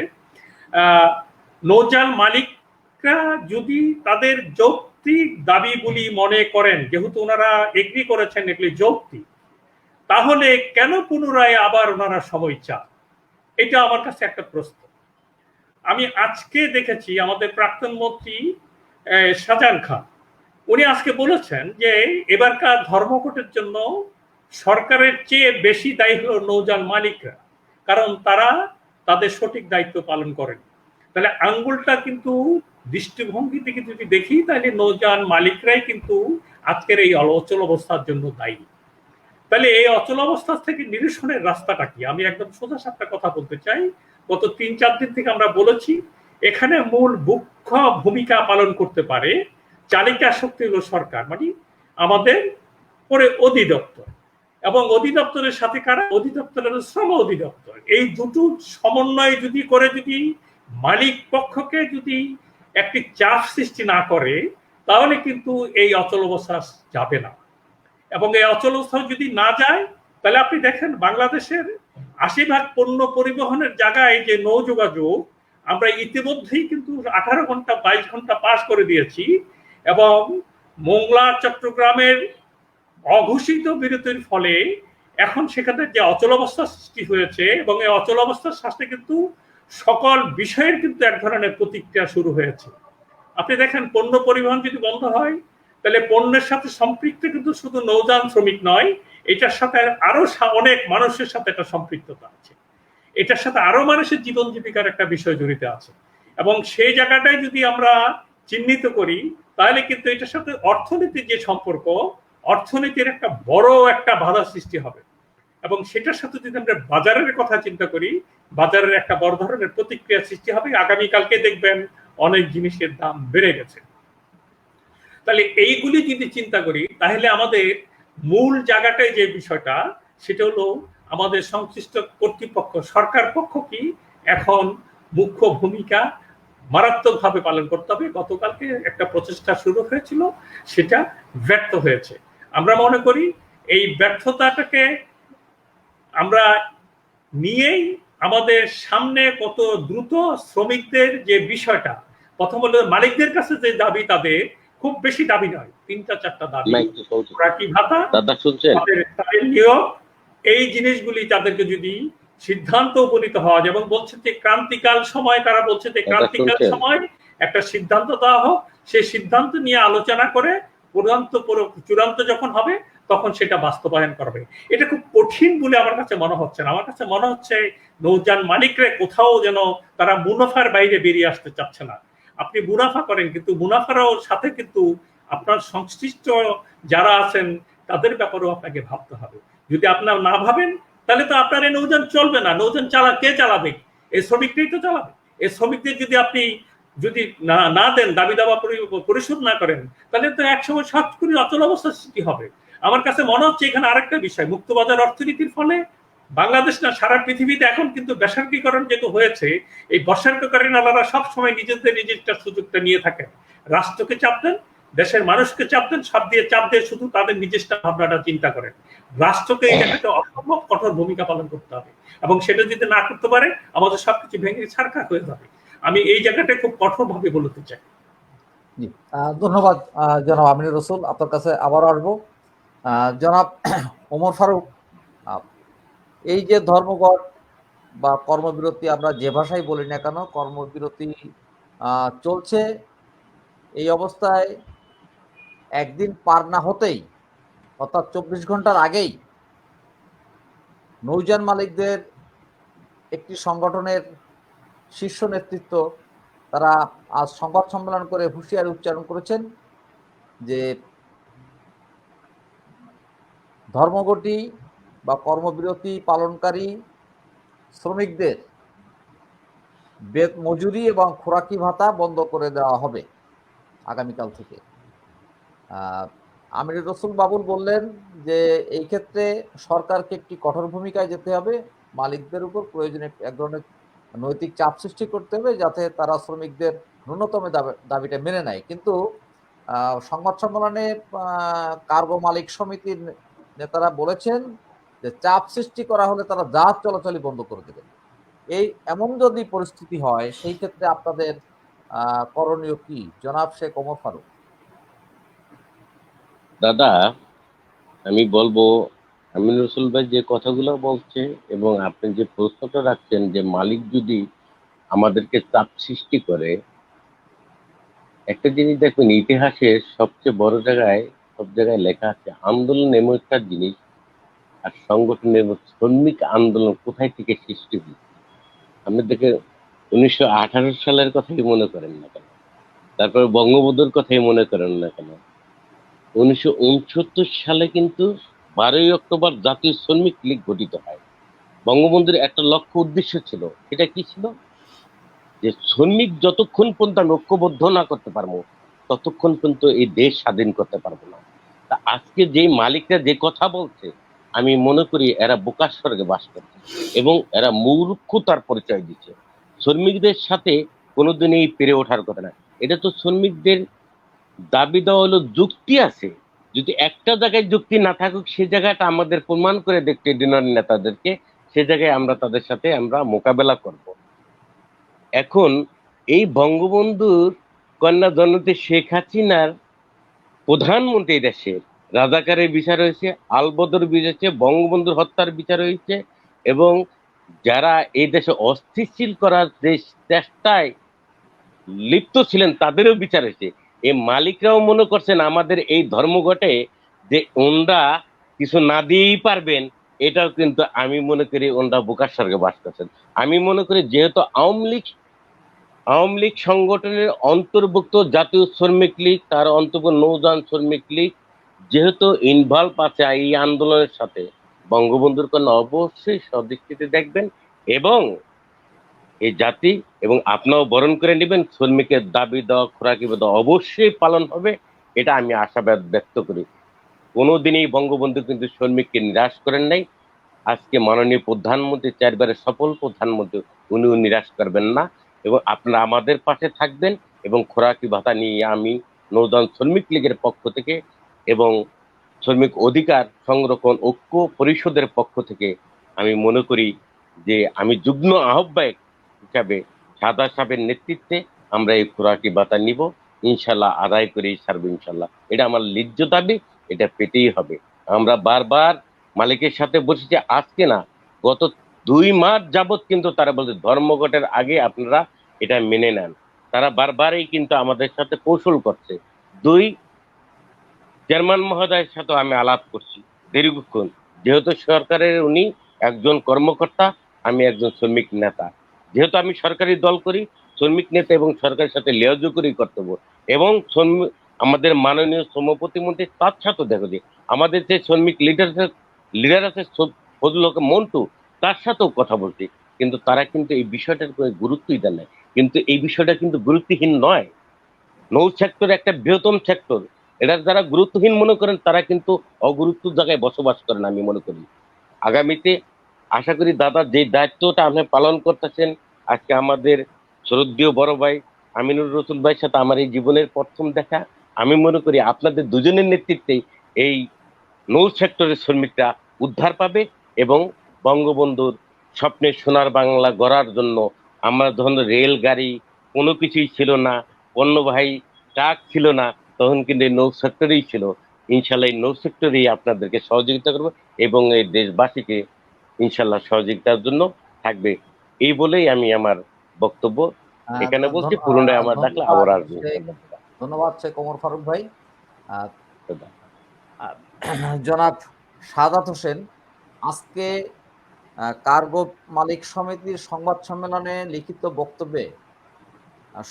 নৌযান মালিকরা যদি তাদের যৌক্তিক দাবিগুলি মনে করেন, যেহেতু ওনারা এগ্রি করেছেন এগুলি যৌক্তিক, তাহলে কেন পুনরায় আবার ওনারা সময় চান? এটা আমার কাছে একটা প্রশ্ন। আমি আজকে দেখেছি আমাদের প্রাক্তন মন্ত্রী শাহজাহান খান, উনি আজকে বলেছেন যে এবারকার ধর্মঘটের জন্য সরকারের চেয়ে বেশি দায়ী হলো নৌযান মালিকরা, কারণ তারা তাদের সঠিক দায়িত্ব পালন করেন। তাহলে আঙ্গুলটা কিন্তু দৃষ্টিভঙ্গি থেকে যদি দেখি তাহলে নৌযান মালিকরাই কিন্তু আজকের এই অচল অবস্থার জন্য দায়ী। তাহলে এই অচল অবস্থা থেকে নিরসনের রাস্তাটা কি? আমি একদম সোজা সাপটা কথা বলতে চাই। গত 3-4 দিন থেকে আমরা বলেছি এখানে মূল মুখ্য ভূমিকা পালন করতে পারে চালিকা শক্তি হলো সরকার, মানে আমাদের পরে অধিদপ্তর। এবং অধিদপ্তরের সাথে কারা, অধিদপ্তরের শ্রম অধিদপ্তর, এই দুটো সমন্বয় যদি করে, যদি মালিক পক্ষকে যদি একটি চাপ সৃষ্টি না করে, তাহলে কিন্তু এই অচল অবস্থা যাবে না। এবং এই অচল অবস্থা যদি না যায়, তাহলে আপনি দেখেন বাংলাদেশের ৮০% পণ্য পরিবহনের জায়গায় যে নৌ যোগাযোগ, আমরা ইতিমধ্যেই কিন্তু 18 ঘন্টা 22 ঘন্টা পাস করে দিয়েছি, এবং মোংলা চট্টগ্রামের অঘোষিত বিরতির ফলে এখন সেখানে যে অচল অবস্থা সৃষ্টি হয়েছে, এবং এই অচল অবস্থার সাথে কিন্তু সকল বিষয়ের কিন্তু এক ধরনের প্রতিক্রিয়া শুরু হয়েছে। আপনি দেখেন পণ্য পরিবহন যদি বন্ধ হয়, তাহলে পণ্যের সাথে সম্পৃক্ত কিন্তু শুধু নৌযান শ্রমিক নয়, এটার সাথে আরো অনেক মানুষের সাথে একটা সম্পৃক্ততা আছে, এটার সাথে আরো মানুষের জীবন জীবিকার একটা বিষয় জড়িত আছে। এবং সেই জায়গাটায় যদি আমরা চিহ্নিত করি, তাহলে কিন্তু এটার সাথে অর্থনীতির যে সম্পর্ক, অর্থনীতির একটা বড় একটা বাধা সৃষ্টি হবে। এবং সেটার সাথে যদি আমরা বাজারের কথা চিন্তা করি, বাজারের একটা বড় ধরনের প্রতিক্রিয়া সৃষ্টি হবে। আগামীকালকে দেখবেন অনেক জিনিসের দাম বেড়ে গেছে। তাহলে এইগুলি যদি চিন্তা করি, তাহলে আমাদের মূল জায়গাটায় যে বিষয়টা, সেটা হলো আমাদের সংশ্লিষ্ট কর্তৃপক্ষ, সরকার পক্ষ কি এখন মুখ্য ভূমিকা মারাত্মকভাবে পালন করতে হবে। গতকালকে একটা প্রচেষ্টা শুরু হয়েছিল, সেটা ব্যর্থ হয়েছে। আমরা মনে করি এই ব্যর্থতাটাকে আমরা নিয়েই আমাদের সামনে কত দ্রুত শ্রমিকদের যে বিষয়টা, প্রথম হলো মালিকদের কাছে যে দাবি, তাদের খুব বেশি দাবি নয়, 3-4টা দাবি, কি ভাতা, তাদের নিয়োগ, এই জিনিসগুলি তাদেরকে যদি সিদ্ধান্ত উপনীত হওয়া যায়, এবং বলছে যে ক্রান্তিকাল সময়, তারা বলছে যে ক্রান্তিকাল সময় একটা সিদ্ধান্ত দেওয়া হোক, সেই সিদ্ধান্ত নিয়ে আলোচনা করে চূড়ান্ত যখন হবে তখন সেটা বাস্তবায়ন করবে। এটা খুব কঠিন বলে আমার কাছে মনে হচ্ছে না। আমার কাছে মনে হচ্ছে নৌযান মালিকরা কোথাও যেন তারা মুনাফার বাইরে বেরিয়ে আসতে চাচ্ছে না। আপনি মুনাফা করেন, কিন্তু মুনাফারও সাথে কিন্তু আপনার সংশ্লিষ্ট যারা আছেন তাদের ব্যাপারেও আপনাকে ভাবতে হবে। যদি আপনার না ভাবেন, তাহলে তো আপনার এই নৌযান চলবে না। নৌযান কে চালাবে? এই শ্রমিকরাই তো চালাবে। এই শ্রমিকদের যদি আপনি যদি না দেন, দাবি দাবা পরিশোধ না করেন, তাহলে তো একসময় সব করে অচল অবস্থার সৃষ্টি হবে। আমার কাছে মনে হচ্ছে এখানে আরেকটা বিষয়, মুক্তবাজার অর্থনীতির ফলে বাংলাদেশ না সারা পৃথিবীতে এখন কিন্তু বেসরকারীকরণ যেহেতু হয়েছে, এই বেসরকারীরা সবসময় নিজেদের সুযোগটা নিয়ে থাকেন। রাষ্ট্রকে চাপ দেন, দেশের মানুষকে চাপ দেন, সব দিয়ে চাপ দিয়ে শুধু তাদের নিজস্ব ভাবনাটা চিন্তা করেন। রাষ্ট্রকে এই জায়গাতে অসম্ভব কঠোর ভূমিকা পালন করতে হবে, এবং সেটা যদি না করতে পারে আমাদের সবকিছু ভেঙে ছারখার হয়ে যাবে। আমি এই জায়গাটা খুব কঠোরভাবে বলতে চাই। ধন্যবাদ জনাব আমিনুর রসুল, আপনার কাছে আবার আসবো। জনাব ওমর ফারুক, এই যে ধর্মঘট বা কর্মবিরতি, আমরা যে ভাষায় বলি না কেন, কর্মবিরতি চলছে, এই অবস্থায় একদিন পার না হতেই, অর্থাৎ 24 ঘন্টার আগেই নৌযান মালিকদের একটি সংগঠনের শীর্ষ নেতৃত্ব তারা আজ সংবাদ সম্মেলন করে হুঁশিয়ারি উচ্চারণ করেছেন যে ধর্মঘটি বা কর্মবিরতি পালনকারী শ্রমিকদের মজুরি এবং খোরাকি ভাতা বন্ধ করে দেওয়া হবে আগামীকাল থেকে। আমিনুর রসুল বাবুল বললেন যে এই ক্ষেত্রে সরকারকে একটি কঠোর ভূমিকায় যেতে হবে, মালিকদের উপর প্রয়োজনে এক ধরনের নৈতিক চাপ সৃষ্টি করতে হবে যাতে তারা শ্রমিকদের ন্যূনতম দাবিটা মেনে নেয়। কিন্তু সংবাদ সম্মেলনে কার্গো মালিক সমিতির নেতারা বলেছেন যে চাপ সৃষ্টি করা হলে তারা জাহাজ চলাচলই বন্ধ করে দেবেন। এই এমন যদি পরিস্থিতি হয়, সেই ক্ষেত্রে আপনাদের করণীয় কি, জনাব শেখ ওমর ফারুক? দাদা, আমি বলবো আমিনুর রসুল ভাই যে কথাগুলো বলছে এবং আপনি যে প্রশ্নটা রাখছেন যে মালিক যদি আমাদেরকে চাপ সৃষ্টি করে, একটা জিনিস দেখুন, ইতিহাসের সবচেয়ে বড় জায়গায় সব জায়গায় লেখা আছে আন্দোলন এমন একটা জিনিস, আর সংগঠনের শ্রমিক আন্দোলন কোথায় থেকে সৃষ্টি হয়েছে। আপনি দেখে 1918 সালের কথাই মনে করেন না কেন, তারপরে বঙ্গবন্ধুর কথাই মনে করেন না কেন, 1969 সালে কিন্তু 12ই অক্টোবর জাতীয় শ্রমিক লীগ গঠিত হয়। বঙ্গবন্ধুর একটা লক্ষ্য উদ্দেশ্য ছিল, সেটা কি ছিল? যে শ্রমিক যতক্ষণ পর্যন্ত আমি ঐক্যবদ্ধ না করতে পারবো ততক্ষণ পর্যন্ত এই দেশ স্বাধীন করতে পারবো না। তা আজকে যে মালিকরা যে কথা বলছে, আমি মনে করি এরা বোকার স্বর্গে বাস করছে এবং এরা মূর্খতার পরিচয় দিচ্ছে। শ্রমিকদের সাথে কোনোদিনই পেরে ওঠার কথা না। এটা তো শ্রমিকদের দাবি দেওয়া হলো যুক্তি আছে, যদি একটা জায়গায় যুক্তি না থাকুক সে জায়গাটা আমাদের প্রমাণ করে দেখতে ডিনার নেতাদেরকে, সে জায়গায় আমরা তাদের সাথে আমরা মোকাবেলা করব। এখন এই বঙ্গবন্ধুর কন্যা জননেত্রী শেখ হাসিনার প্রধানমন্ত্রী দেশের রাজাকারের বিচার হয়েছে, আলবদর বিচার হয়েছে, বঙ্গবন্ধুর হত্যার বিচার হয়েছে এবং যারা এই দেশে অস্থিতিশীল করার চেষ্টায় লিপ্ত ছিলেন তাদেরও বিচার হয়েছে। এই মালিকরাও মনে করছেন আমাদের এই ধর্মঘটে যে ওনরা কিছু না দিয়েই পারবেন, এটাও কিন্তু আমি মনে করি ওনরা বোকার স্বর্গে বাস করছেন। আমি মনে করি যেহেতু আওয়ামী লীগ সংগঠনের অন্তর্ভুক্ত জাতীয় শ্রমিক লীগ, তার অন্তর্ভুক্ত নৌযান শ্রমিক লীগ যেহেতু ইনভলভ আছে এই আন্দোলনের সাথে, বঙ্গবন্ধুর কন্যা অবশ্যই সদৃষ্টিতে দেখবেন এবং এই জাতি এবং আপনাও বরণ করে নেবেন। শ্রমিকের দাবি দেওয়া, খোরাকি দেওয়া অবশ্যই পালন হবে, এটা আমি আশাবাদ ব্যক্ত করি। কোনোদিনই বঙ্গবন্ধু কিন্তু শ্রমিককে নিরাশ করেন নাই। আজকে মাননীয় প্রধানমন্ত্রী, চারবারের সফল প্রধানমন্ত্রী, উনিও নিরাশ করবেন না এবং আপনারা আমাদের পাশে থাকবেন। এবং খোরাকি ভাতা নিয়ে আমি নৌযান শ্রমিক লীগের পক্ষ থেকে এবং শ্রমিক অধিকার সংরক্ষণ ঐক্য পরিষদের পক্ষ থেকে আমি মনে করি যে আমি যুগ্ম আহ্বায়ক হিসাবে সাদা সাহেবের নেতৃত্বে আমরা এই খোরাকি ভাতা নিব, ইনশাল্লাহ আদায় করেই ছাড়বো ইনশাল্লাহ। এটা আমার লিজ্জ দাবি, এটা পেতেই হবে। আমরা বারবার মালিকের সাথে বসেছি, আজকে না গত 2 মাস যাবত কিন্তু তারা বলছে ধর্মঘটের আগে আপনারা এটা মেনে নেন। তারা বারবারই কিন্তু আমাদের সাথে কৌশল করছে। দুই, চেয়ারম্যান মহোদয়ের সাথে আমি আলাপ করছি দীর্ঘক্ষণ, যেহেতু সরকারের উনি একজন কর্মকর্তা, আমি একজন শ্রমিক নেতা, যেহেতু আমি সরকারি দল করি, শ্রমিক নেতা এবং সরকারের সাথে লিয়াজু করেই কর্তব্য এবং আমাদের মাননীয় শ্রম প্রতিমন্ত্রী তার সাথে দেখো যে আমাদের যে শ্রমিক লিডার আছে ফজলুল হক মন্টু, তার সাথেও কথা বলছি, কিন্তু তারা কিন্তু এই বিষয়টার কোনো গুরুত্বই দেয় না। কিন্তু এই বিষয়টা কিন্তু গুরুত্বহীন নয়। নৌ সেক্টর একটা বৃহত্তম সেক্টর, এটা যারা গুরুত্বহীন মনে করেন তারা কিন্তু অগুরুত্ব জায়গায় বসবাস করেন আমি মনে করি। আগামীতে আশা করি দাদা যে দায়িত্বটা আপনি পালন করতেছেন, আজকে আমাদের শ্রদ্ধেয় বড় ভাই আমিনুর রসুল ভাইয়ের সাথে আমার এই জীবনের প্রথম দেখা, আমি মনে করি আপনাদের দুজনের নেতৃত্বে এই নৌ সেক্টরের শ্রমিকরা উদ্ধার পাবে এবং বঙ্গবন্ধুর স্বপ্নের সোনার বাংলা গড়ার জন্য আমরা যখন রেলগাড়ি কোনো কিছুই ছিল না, পণ্যবাহী ট্রাক ছিল না, তখন কিন্তু এই নৌ সেক্টরেই ছিল। ইনশাল্লাহ এই নৌ সেক্টরেই আপনাদেরকে সহযোগিতা করবো এবং এই দেশবাসীকে ইনশাল্লাহ সহযোগিতার জন্য থাকবে। এই বলেই আমি আমার বক্তব্য এখানে বলছি। পুরোটাই আমার ডাকলে আবার আসবো। ধন্যবাদ শেখ ওমর ফারুক ভাই। জনাব সাদাত হোসেন, আজকে কার্গো মালিক সমিতির সংবাদ সম্মেলনে লিখিত বক্তব্যে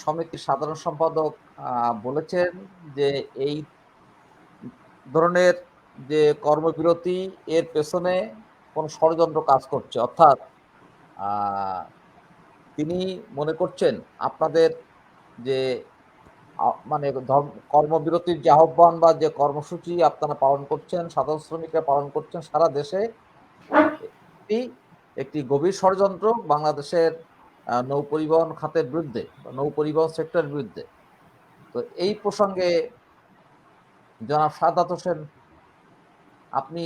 সমিতির সাধারণ সম্পাদক বলেছেন যে এই ধরনের যে কর্মবিরতি এর পেছনে কোন ষড়যন্ত্র কাজ করছে, অর্থাৎ তিনি মনে করছেন আপনাদের যে মানে কর্মবিরতির যে আহ্বান বা যে কর্মসূচি আপনারা পালন করছেন, সাধারণ শ্রমিকরা পালন করছেন, সারা দেশে একটি গভীর ষড়যন্ত্র বাংলাদেশের নৌ পরিবহন খাতের বিরুদ্ধে, নৌ পরিবহন সেক্টরের বিরুদ্ধে। তো এই প্রসঙ্গে জনাব সাদাত হোসেন, আপনি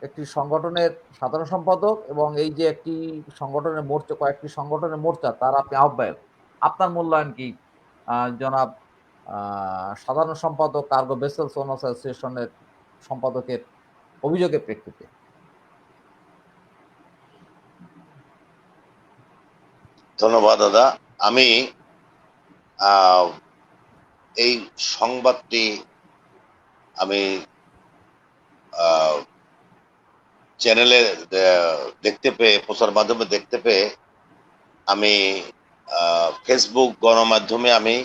একটি সংগঠনের সাধারণ সম্পাদক এবং এই যে একটি সংগঠনের মোর্চা, কয়েকটি সংগঠনের মোর্চা, তার আপনি আহ্বায়ক, আপনার মূল্যায়ন কি জনাব সাধারণ সম্পাদক কার্গো ভেসেলস ওনার্স অ্যাসোসিয়েশনের সম্পাদকের অভিযোগের প্রেক্ষিতে? ধন্যবাদ দাদা। আমি এই সংবাদটি আমি চ্যানেলে দেখতে পেয়ে, প্রচার মাধ্যমে দেখতে পেয়ে আমি ফেসবুক গণমাধ্যমে আমি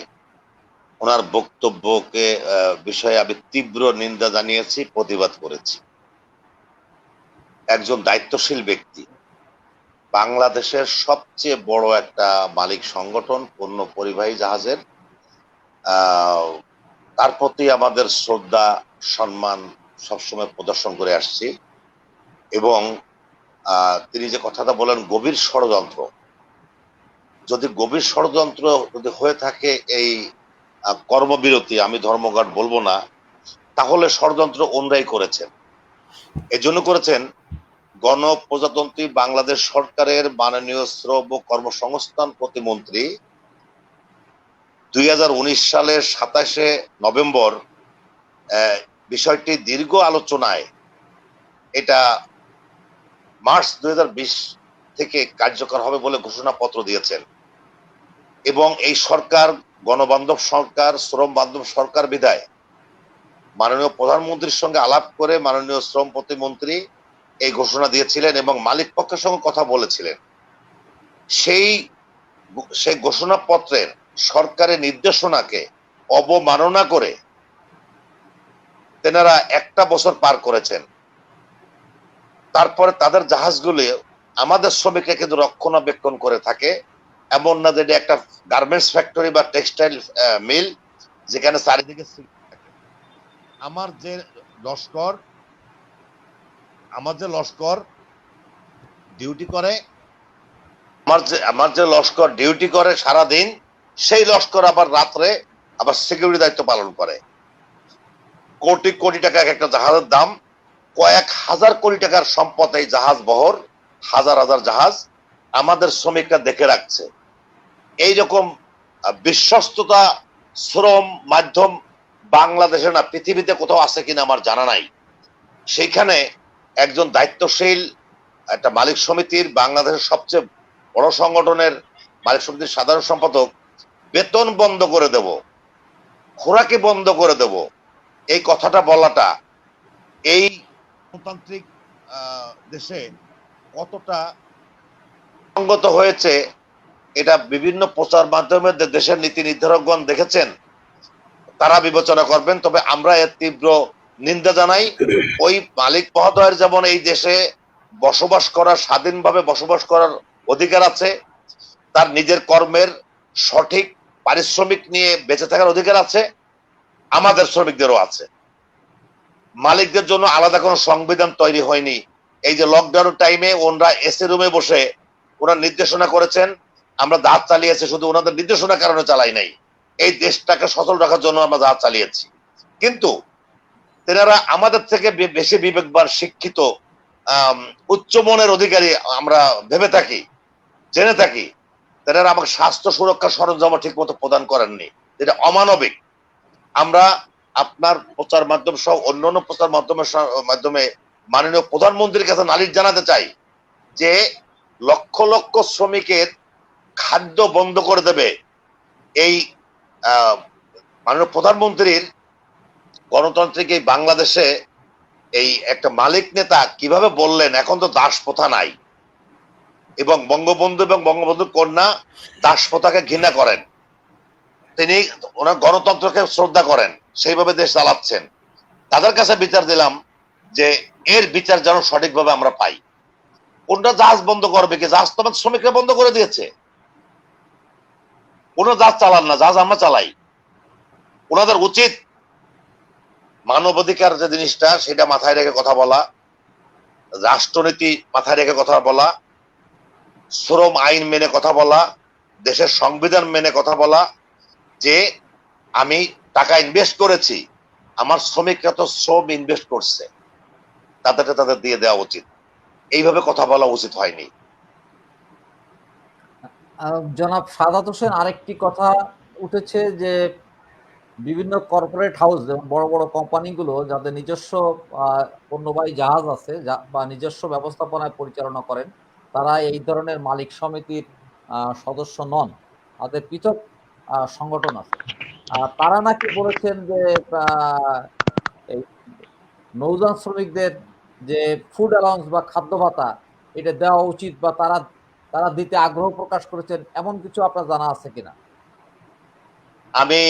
ওনার বক্তব্যকে বিষয়ে আমি তীব্র নিন্দা জানিয়েছি, প্রতিবাদ করেছি। একজন দায়িত্বশীল ব্যক্তি, বাংলাদেশের সবচেয়ে বড় একটা মালিক সংগঠন পণ্য পরিবাহী জাহাজের, তার প্রতি আমাদের শ্রদ্ধা সম্মান সবসময় প্রদর্শন করে আসছি। এবং তিনি যে কথাটা বলেন গভীর ষড়যন্ত্র, যদি গভীর ষড়যন্ত্র যদি হয়ে থাকে এই কর্মবিরতি, আমি ধর্মঘট বলবো না, তাহলে ষড়যন্ত্র ওনরাই করেছেন। এজন্য করেছেন গণপ্রজাতন্ত্রী বাংলাদেশ সরকারের মাননীয় শ্রম ও কর্মসংস্থান প্রতিমন্ত্রী 2019 সালের 27 নভেম্বর বিষয়টি দীর্ঘ আলোচনায় এটা মার্চ 2020 থেকে কার্যকর হবে বলে ঘোষণাপত্র দিয়েছেন। এবং এই সরকার গণবান্ধব সরকার, শ্রম বান্ধব সরকার বিধায় মাননীয় প্রধানমন্ত্রীর সঙ্গে আলাপ করে মাননীয় শ্রম প্রতিমন্ত্রী এই ঘোষণা দিয়েছিলেন এবং মালিক পক্ষের সঙ্গে কথা বলেছিলেন। সেই ঘোষণাপত্রের সরকারের নির্দেশনাকে অবমাননা করে তেনারা একটা বছর পার করেছেন। তারপরে তাদের জাহাজগুলি আমাদের শ্রমিকরা কিন্তু রক্ষণাবেক্ষণ করে থাকে। এমন না যে একটা গার্মেন্টস ফ্যাক্টরি বা টেক্সটাইল মিল যেখানে চারিদিকে আমার যে লস্কর ডিউটি করে, আমার যে লস্কর ডিউটি করে সারাদিন, সেই লস্কর আবার রাত্রে আবার সিকিউরিটি দায়িত্ব পালন করে। কোটি কোটি টাকা একটা জাহাজের দাম, কয়েক হাজার কোটি টাকার সম্পদ এই জাহাজ বহর, হাজার হাজার জাহাজ আমাদের শ্রমিকরা দেখে রাখছে। এইরকম বিশ্বস্ততা শ্রম মাধ্যম বাংলাদেশে না পৃথিবীতে কোথাও আছে কিনা আমার জানা নাই। সেইখানে একজন দায়িত্বশীল একটা মালিক সমিতির, বাংলাদেশের সবচেয়ে বড় সংগঠনের মালিক সমিতির সাধারণ সম্পাদক বেতন বন্ধ করে দেব, খোরাকি বন্ধ করে দেব, এই কথাটা বলাটা এই গণতান্ত্রিক দেশে কতটা সঙ্গত হয়েছে এটা বিভিন্ন প্রচার মাধ্যমে দেশের নীতি নির্ধারকগণ দেখেছেন, তারা বিবেচনা করবেন। তবে আমরা এর তীব্র নিন্দা জানাই। ওই মালিক মহোদয়ের যেমন এই দেশে বসবাস করার, স্বাধীনভাবে বসবাস করার অধিকার আছে, তার নিজের কর্মের সঠিক পারিশ্রমিক নিয়ে বেঁচে থাকার অধিকার আছে, আমাদের শ্রমিকদেরও আছে। মালিকদের জন্য আলাদা কোনো সংবিধান তৈরি হয়নি। এই যে লকডাউনের টাইমে ওনারা এসি রুমে বসে ওনারা নির্দেশনা করেছেন, আমরা জাহাজ চালিয়েছি, শুধু ওনাদের নির্দেশনার কারণে চালাই নাই, এই দেশটাকে সচল রাখার জন্য আমরা জাহাজ চালিয়েছি। কিন্তু তেনারা আমাদের থেকে বেশি বিবেকবান, শিক্ষিত, উচ্চ মনের অধিকারী আমরা ভেবে থাকি, জেনে থাকি। তেনারা আমাকে স্বাস্থ্য সুরক্ষা সরঞ্জাম ঠিক মতো প্রদান করেননি, যেটা অমানবিক। আমরা আপনার প্রচার মাধ্যম সহ অন্যান্য প্রচার মাধ্যমে মাননীয় প্রধানমন্ত্রীর কাছে নালিশ জানাতে চাই যে লক্ষ লক্ষ শ্রমিকের খাদ্য বন্ধ করে দেবে এই মাননীয় প্রধানমন্ত্রীর গণতান্ত্রিক এই বাংলাদেশে এই একটা মালিক নেতা কিভাবে বললেন এখন তো দাস প্রথা নাই, এবং বঙ্গবন্ধু এবং বঙ্গবন্ধুর কন্যা দাস প্রথাকে ঘৃণা করেন, তিনি ওনার গণতন্ত্রকে শ্রদ্ধা করেন, সেইভাবে দেশ চালাচ্ছেন। তাদের কাছে বিচার দিলাম যে এর বিচার যেন সঠিকভাবে আমরা পাই। কোনটা জাহাজ বন্ধ করবে কি? জাহাজ তো আমাদের শ্রমিকরা বন্ধ করে দিয়েছে। কোন জাহাজ চালান না, জাহাজ আমরা চালাই। ওনাদের উচিত মানবাধিকার যে জিনিসটা সেটা মাথায় রেখে কথা বলা, রাষ্ট্রনীতি মাথায় রেখে কথা বলা, শ্রম আইন মেনে কথা বলা, দেশের সংবিধান মেনে কথা বলা, যে আমি টাকা ইনভেস্ট করেছি, আমার শ্রমিকরা তো শ্রম ইনভেস্ট করছে, তাদের দিয়ে দেওয়া উচিত। এইভাবে কথা বলা উচিত হয়নি। জনাব সাদাত হোসেন, আরেকটি কথা উঠেছে যে বিভিন্ন কর্পোরেট হাউস, যেমন বড় বড় কোম্পানিগুলো যাদের নিজস্ব পণ্যবাহী জাহাজ আছে বা নিজস্ব ব্যবস্থাপনায় পরিচালনা করেন, তারা এই ধরনের মালিক সমিতির সদস্য নন, তাদের পৃথক সংগঠন আছে। তারা নাকি বলেছেন যে এই নৌযান শ্রমিকদের যে ফুড অ্যালাউন্স বা খাদ্য ভাতা এটা দেওয়া উচিত, বা তারা দিতে আগ্রহ প্রকাশ করেছেন, এমন কিছু আপনার জানা আছে কিনা? আমি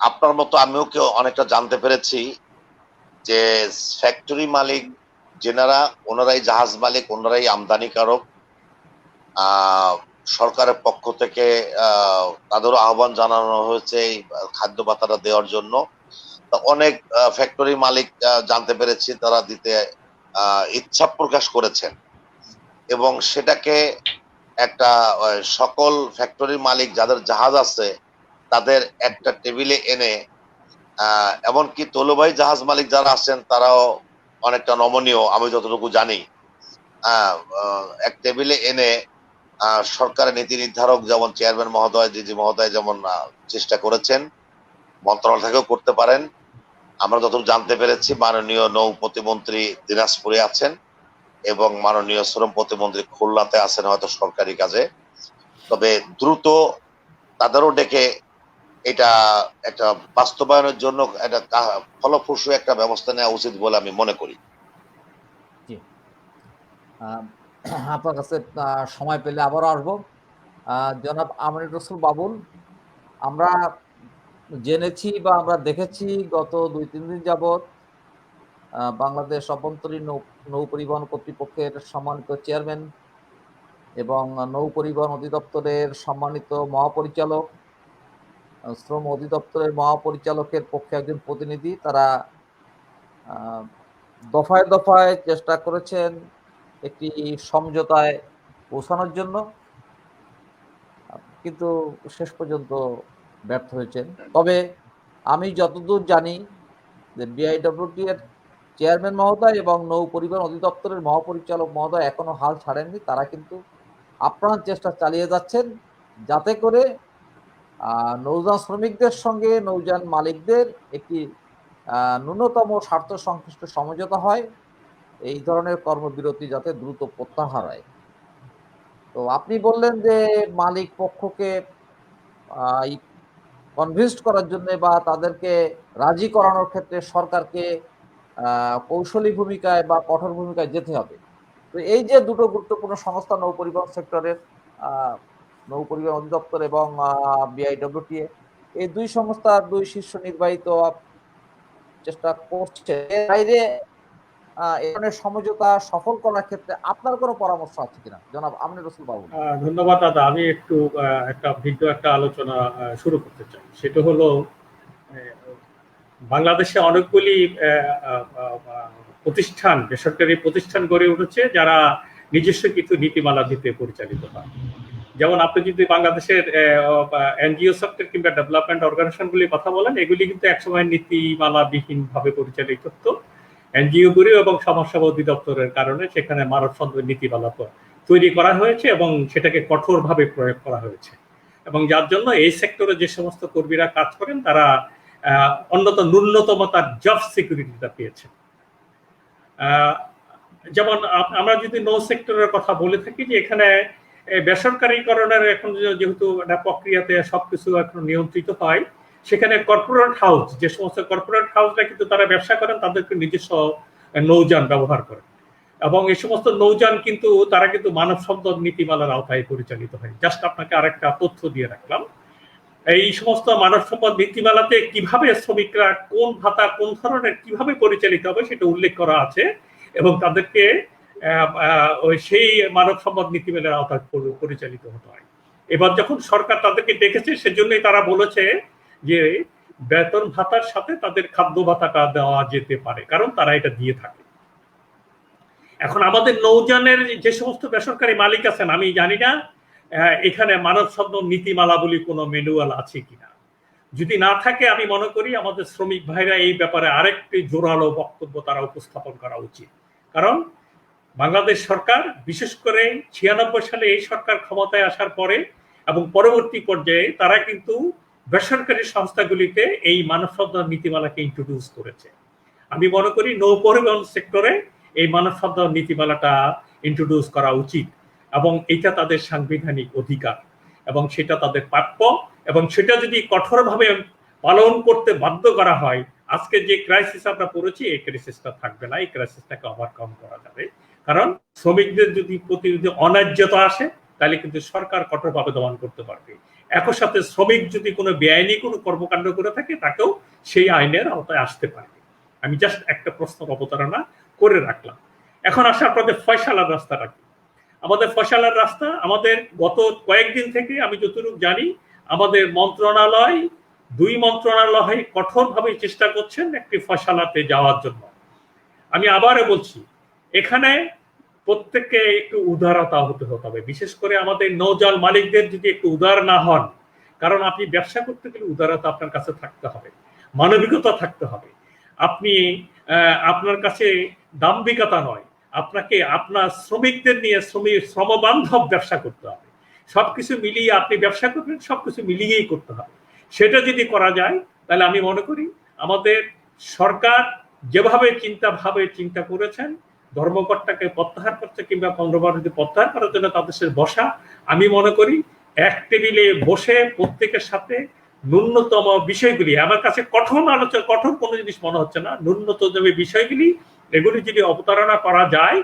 আপনার মতো আমিও অনেকটা জানতে পেরেছি যে ফ্যাক্টরি মালিক যেনারা, ওনারাই জাহাজ মালিক, ওনারাই আমদানিকারক। সরকারের পক্ষ থেকে তাদেরও আহ্বান জানানো হয়েছে এই খাদ্য ভাতাটা দেওয়ার জন্য। অনেক ফ্যাক্টরি মালিক জানতে পেরেছি তারা দিতে ইচ্ছা প্রকাশ করেছেন এবং সেটাকে একটা সকল ফ্যাক্টরির মালিক যাদের জাহাজ আছে তাদের একটা টেবিলে এনে এমনকি তলবাহী জাহাজ মালিক যারা আছেন তারাও অনেকটা নমনীয় আমি যতটুকু জানি, এক টেবিলে এনে সরকারের নীতি নির্ধারক যেমন চেয়ারম্যান মহোদয়, ডিজি মহোদয় যেমন চেষ্টা করেছেন, মন্ত্রণালয় থেকেও করতে পারেন। আমরা যতটুকু জানতে পেরেছি মাননীয় নৌ প্রতিমন্ত্রী দিনাজপুরে আছেন এবং মাননীয় শ্রম প্রতিমন্ত্রী খুলনাতে আছেন হয়তো সরকারি কাজে। তবে দ্রুত তাদেরও ডেকে এটা একটা বাস্তবায়নের জন্য একটা ফলপ্রসূ একটা ব্যবস্থা নেওয়া উচিত বলে আমি মনে করি। আপনার কাছে সময় পেলে আবারও আসবো। জনাব আমিনুর রসুল বাবুল, আমরা জেনেছি বা আমরা দেখেছি গত 2-3 দিন যাবৎ বাংলাদেশ অভ্যন্তরীণ নৌ পরিবহন কর্তৃপক্ষের সম্মানিত চেয়ারম্যান এবং নৌ পরিবহন অধিদপ্তরের সম্মানিত মহাপরিচালক, শ্রম অধিদপ্তরের মহাপরিচালকের পক্ষে একজন প্রতিনিধি, তারা দফায় দফায় চেষ্টা করেছেন একটি সমঝোতায় পৌঁছানোর জন্য, কিন্তু শেষ পর্যন্ত ব্যর্থ হয়েছেন। তবে আমি যতদূর জানি যে বিআইডব্লিউটি এর চেয়ারম্যান মহোদয় এবং নৌ পরিবহন অধিদপ্তরের মহাপরিচালক মহোদয় এখনো হাল ছাড়েননি। তারা কিন্তু আপ্রাণ চেষ্টা চালিয়ে যাচ্ছেন যাতে করে নৌযান শ্রমিকদের সঙ্গে নৌযান মালিকদের একটি ন্যূনতম স্বার্থ সংশ্লিষ্ট সমঝোতা হয়, এই ধরনের কর্মবিরতি যাতে দ্রুত প্রত্যাহার হয়। তো আপনি বললেন যে মালিক পক্ষকে কনভিন্সড করার জন্য বা তাদেরকে রাজি করানোর ক্ষেত্রে সরকারকে কৌশলী ভূমিকায় বা কঠোর ভূমিকায় যেতে হবে। তো এই যে দুটো গুরুত্বপূর্ণ সংস্থা নৌ পরিবহন সেক্টরের, নৌ পরিবহন অধিদপ্তর এবং বিআইডব্লিউটিএ, এই দুই সংস্থার দুই শীর্ষ নির্বাহী তো চেষ্টা করছে। এর বাইরে এই ধরনের সমঝোতা সফল করার ক্ষেত্রে আপনার কোনো পরামর্শ আছে কিনা, জনাব আমিনুর রসুল বাবু? ধন্যবাদ দাদা। আমি একটু একটা আলোচনা শুরু করতে চাই। সেটা হলো বাংলাদেশে অনেকগুলি প্রতিষ্ঠান, বেসরকারি প্রতিষ্ঠান গড়ে উঠেছে যারা নিজস্ব কিছু নীতিমালা দিতে পরিচালিত হয়। যেমন আপনি যদি বাংলাদেশের এনজিও সেক্টর কিংবা ডেভেলপমেন্ট অর্গানাইজেশনগুলির কথা বলেন, এগুলি কিন্তু একসময় নীতিমালাবিহীন ভাবে পরিচালিত হতো। এনজিও গুলি এবং সমাজসেবা অধিদপ্তরের কারণে সেখানে মানব সম্পদ নীতিমালা তৈরি করা হয়েছে এবং সেটাকে কঠোরভাবে প্রয়োগ করা হয়েছে, এবং যার জন্য এই সেক্টরে যে সমস্ত কর্মীরা কাজ করেন তারা ন্যূনতম তার জব সিকিউরিটিটা পেয়েছে। যেমন আমরা যদি নৌ সেক্টরের কথা বলে থাকি, যে এখানে বেসরকারীকরণের এখন যেহেতু একটা প্রক্রিয়াতে সবকিছু এখন নিয়ন্ত্রিত হয়, সেখানে কর্পোরেট হাউস, যে সমস্ত কর্পোরেট হাউসরা কিন্তু তারা ব্যবসা করেন, তাদেরকে নিজস্ব নৌযান ব্যবহার করেন, এবং এই সমস্ত নৌযান কিন্তু তারা কিন্তু মানব সম্পদ নীতিমালার আওতায় পরিচালিত হয়। জাস্ট আপনাকে আরেকটা তথ্য দিয়ে রাখলাম, এই সমস্ত মানব সম্পদ নীতিমালাতে কিভাবে শ্রমিকরা কোন ভাতা কোন ধরনের কিভাবে পরিচালিত হবে সেটা উল্লেখ করা আছে, এবং তাদেরকে সেই মানব সম্পদ নীতিমালার আওতায় পরিচালিত হতে হয়। এবার যখন সরকার তাদেরকে ডেকেছে, সেজন্যই তারা বলেছে যে বেতন ভাতার সাথে তাদের খাদ্য ভাতাটা দেওয়া যেতে পারে, কারণ তারা এটা দিয়ে থাকে। এখন আমাদের নৌযানের যে সমস্ত বেসরকারি মালিক আছেন, আমি জানি না এখানে মানব সম্পদ নীতিমালা বলি কোনো ম্যানুয়াল আছে কিনা। যদি না থাকে, আমি মনে করি আমাদের শ্রমিক ভাইরা এই ব্যাপারে আরেকটি জোরালো বক্তব্য তারা উপস্থাপন করা উচিত। কারণ বাংলাদেশ সরকার, বিশেষ করে 96 সালে এই সরকার ক্ষমতায় আসার পরে এবং পরবর্তী পর্যায়ে তারা কিন্তু বেসরকারি সংস্থাগুলিতে এই মানব সম্পদ নীতিমালাকে ইন্ট্রোডিউস করেছে। আমি মনে করি নৌ পরিবহন সেক্টরে এই মানব সম্পদ নীতিমালাটা ইন্ট্রোডিউস করা উচিত, এবং এটা তাদের সাংবিধানিক অধিকার এবং সেটা তাদের প্রাপ্য, এবং সেটা যদি কঠোরভাবে পালন করতে বাধ্য করা হয়, আজকে যে ক্রাইসিস আমরা পড়েছি এই ক্রাইসিসটা থাকবে না, এই ক্রাইসিসটাকে ওভারকাম করা যাবে। কারণ শ্রমিকদের যদি প্রতিনিধি অন্যায্যতা আসে, তাহলে কিন্তু সরকার কঠোরভাবে দমন করতে পারবে। একই সাথে শ্রমিক যদি কোনো বেআইনি কোনো কর্মকাণ্ড করে থাকে, তাকেও সেই আইনের আওতায় আসতে পারবে। আমি জাস্ট একটা প্রশ্ন অবতারণা করে রাখলাম। এখন আসে আপনাদের ফয়সালার রাস্তাটা কি। আমাদের ফয়সালার রাস্তা, আমাদের গত কয়েকদিন থেকে আমি যতটুকু জানি, আমাদের মন্ত্রণালয়, দুই মন্ত্রণালয় কঠোরভাবে চেষ্টা করছেন একটি ফয়সালাতে যাওয়ার জন্য। আমি আবারও বলছি, এখানে প্রত্যেককে একটু উদারতা হতে হবে, বিশেষ করে আমাদের নৌযান মালিকদের যদি একটু উদার না হন, কারণ আপনি ব্যবসা করতে গেলে উদারতা আপনার কাছে থাকতে হবে, মানবিকতা থাকতে হবে। আপনি আপনার কাছে দাম্ভিকতা নয়, আপনাকে আপনার শ্রমিকদের নিয়ে শ্রমবান্ধব ব্যবসা করতে হবে। সবকিছু মিলিয়ে আপনি ব্যবসা করবেন, সবকিছু মিলিয়েই করতে হবে। সেটা যদি করা যায় তাহলে আমি মনে করি আমাদের সরকার যেভাবে চিন্তা করেছেন ধর্মঘটটাকে প্রত্যাহার করতে কিংবা কর্মবিরতি প্রত্যাহার করার জন্য তাদের সাথে বসা, আমি মনে করি এক টেবিলে বসে প্রত্যেকের সাথে ন্যূনতম বিষয়গুলি, আমার কাছে কঠোর কোনো জিনিস মনে হচ্ছে না, ন্যূনতম বিষয়গুলি এগুলি যদি অবতারণা করা যায়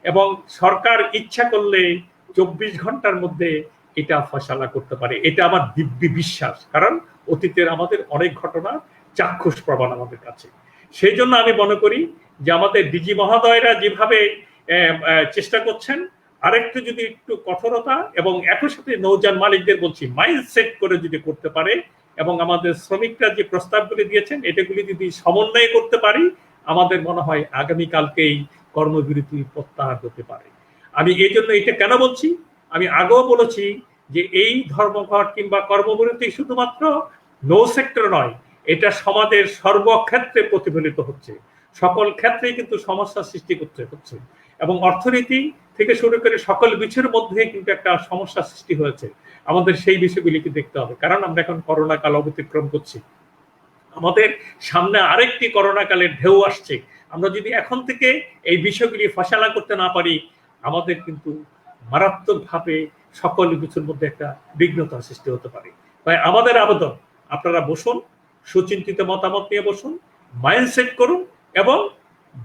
এবং সরকার ইচ্ছা করলে 24 ঘন্টার মধ্যে এটা ফয়সালা করতে পারে, এটা আমার দিব্যি বিশ্বাস। কারণ অতীতের আমাদের অনেক ঘটনা চাক্ষুষ প্রমাণ আমাদের কাছে। সেই জন্য আমি মনে করি যে আমাদের ডিজি মহোদয়রা যেভাবে চেষ্টা করছেন, আরেকটু যদি একটু কঠোরতা এবং একই সাথে নৌযান মালিকদের বলছি মাইন্ডসেট করে যদি করতে পারে এবং আমাদের শ্রমিকরা যে প্রস্তাবগুলি দিয়েছেন এটাগুলি যদি সমন্বয় করতে পারি, আমাদের মনে হয় আগামীকালকেই কর্মবিরতি প্রত্যাহার হতে পারে। আমি এই জন্য এটা কেন বলছি, আমি আগেও বলেছি যে এই ধর্মঘট কিংবা কর্মবিরতি শুধুমাত্র নৌ সেক্টর নয়, এটা সমাজের সর্বক্ষেত্রে প্রতিফলিত হচ্ছে, সকল ক্ষেত্রেই কিন্তু সমস্যা সৃষ্টি হচ্ছে এবং অর্থনীতি থেকে শুরু করে সকল বিষয়ের মধ্যে কিন্তু একটা সমস্যা সৃষ্টি হয়েছে। আমাদের সেই বিষয়গুলিকে দেখতে হবে, কারণ আমরা এখন করোনা কাল অতিক্রম করছি, আমাদের সামনে আরেকটি করোনা কালের ঢেউ আসছে। আমরা যদি এখন থেকে এই বিষয়গুলি ফয়সালা করতে না পারি, আমাদের কিন্তু মারাত্মকভাবে সকল কিছুর মধ্যে একটা বিঘ্নতার সৃষ্টি হতে পারে। তাই আমাদের আবেদন, আপনারা বসুন, সুচিন্তিত মতামত নিয়ে বসুন, মাইন্ডসেট করুন এবং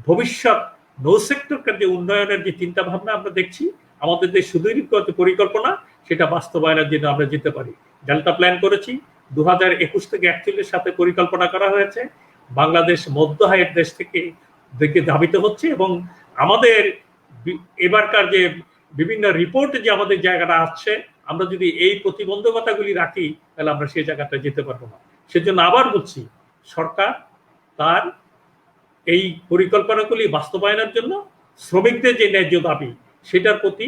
ভবিষ্যৎ নৌ সেক্টরকে যে উন্নয়নের যে চিন্তা ভাবনা আমরা দেখছি, আমাদের যে সুদীর্ঘ পরিকল্পনা সেটা বাস্তবায়নের জন্য আমরা যেতে পারি। ডেল্টা প্ল্যান করেছি 2021 থেকে 41 সাথে পরিকল্পনা করা হয়েছে। বাংলাদেশ মধ্য আয়ের দেশ থেকে ধাবিত হচ্ছে এবং আমাদের এবারকার যে বিভিন্ন রিপোর্টে যে আমাদের জায়গাটা আসছে, আমরা যদি এই প্রতিবন্ধকতাগুলি রাখি তাহলে আমরা সেই জায়গাটা যেতে পারবো না। সেজন্য আবার বলছি, সরকার তার এই পরিকল্পনাগুলি বাস্তবায়নের জন্য শ্রমিকদের যে ন্যায্য দাবি সেটার প্রতি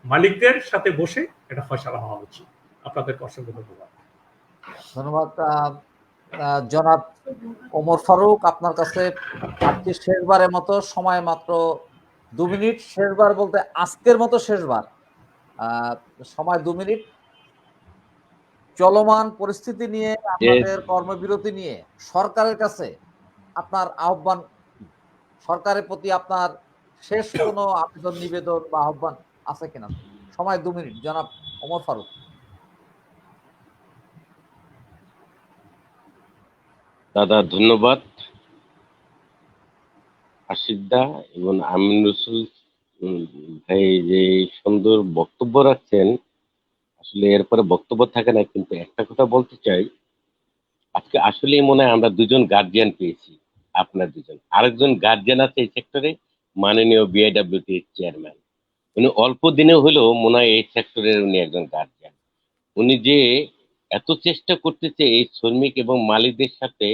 মালিকদের সাথে বসে এটা ফয়সালা হওয়া উচিত। আপনাদেরকে অসংখ্য ধন্যবাদ। ধন্যবাদ জনাব ওমর ফারুক, আপনার কাছে আজকে শেষবারের মতো সময় মাত্র 2 মিনিট, শেষবার বলতে আজকের মতো শেষবার, সময় 2 মিনিট। চলমান পরিস্থিতি নিয়ে, আপনাদের কর্মবিরতি নিয়ে সরকারের কাছে আপনার আহ্বান, সরকারের প্রতি আপনার শেষ কোনো আবেদন, নিবেদন বা আহ্বান আছে কিনা? সময় 2 মিনিট, জনাব ওমর ফারুক। দাদা ধন্যবাদ, আশিকদা এবং আমিন রসুল ভাই যে সুন্দর বক্তব্য রাখছেন, আসলে এরপরে বক্তব্য থাকে না, কিন্তু একটা কথা বলতে চাই, আজকে আসলে মনে হয় আমরা দুজন গার্জিয়ান পেয়েছি, আপনার দুজন, আরেকজন গার্জিয়ান আছে এই সেক্টরে, মাননীয় বিআইডব্লিউটি চেয়ারম্যান। উনি অল্প দিনে হলেও মনে হয় এই সেক্টরের উনি একজন গার্জিয়ান। উনি যে এত চেষ্টা করতেছে এই শ্রমিক এবং মালিকদের সাথে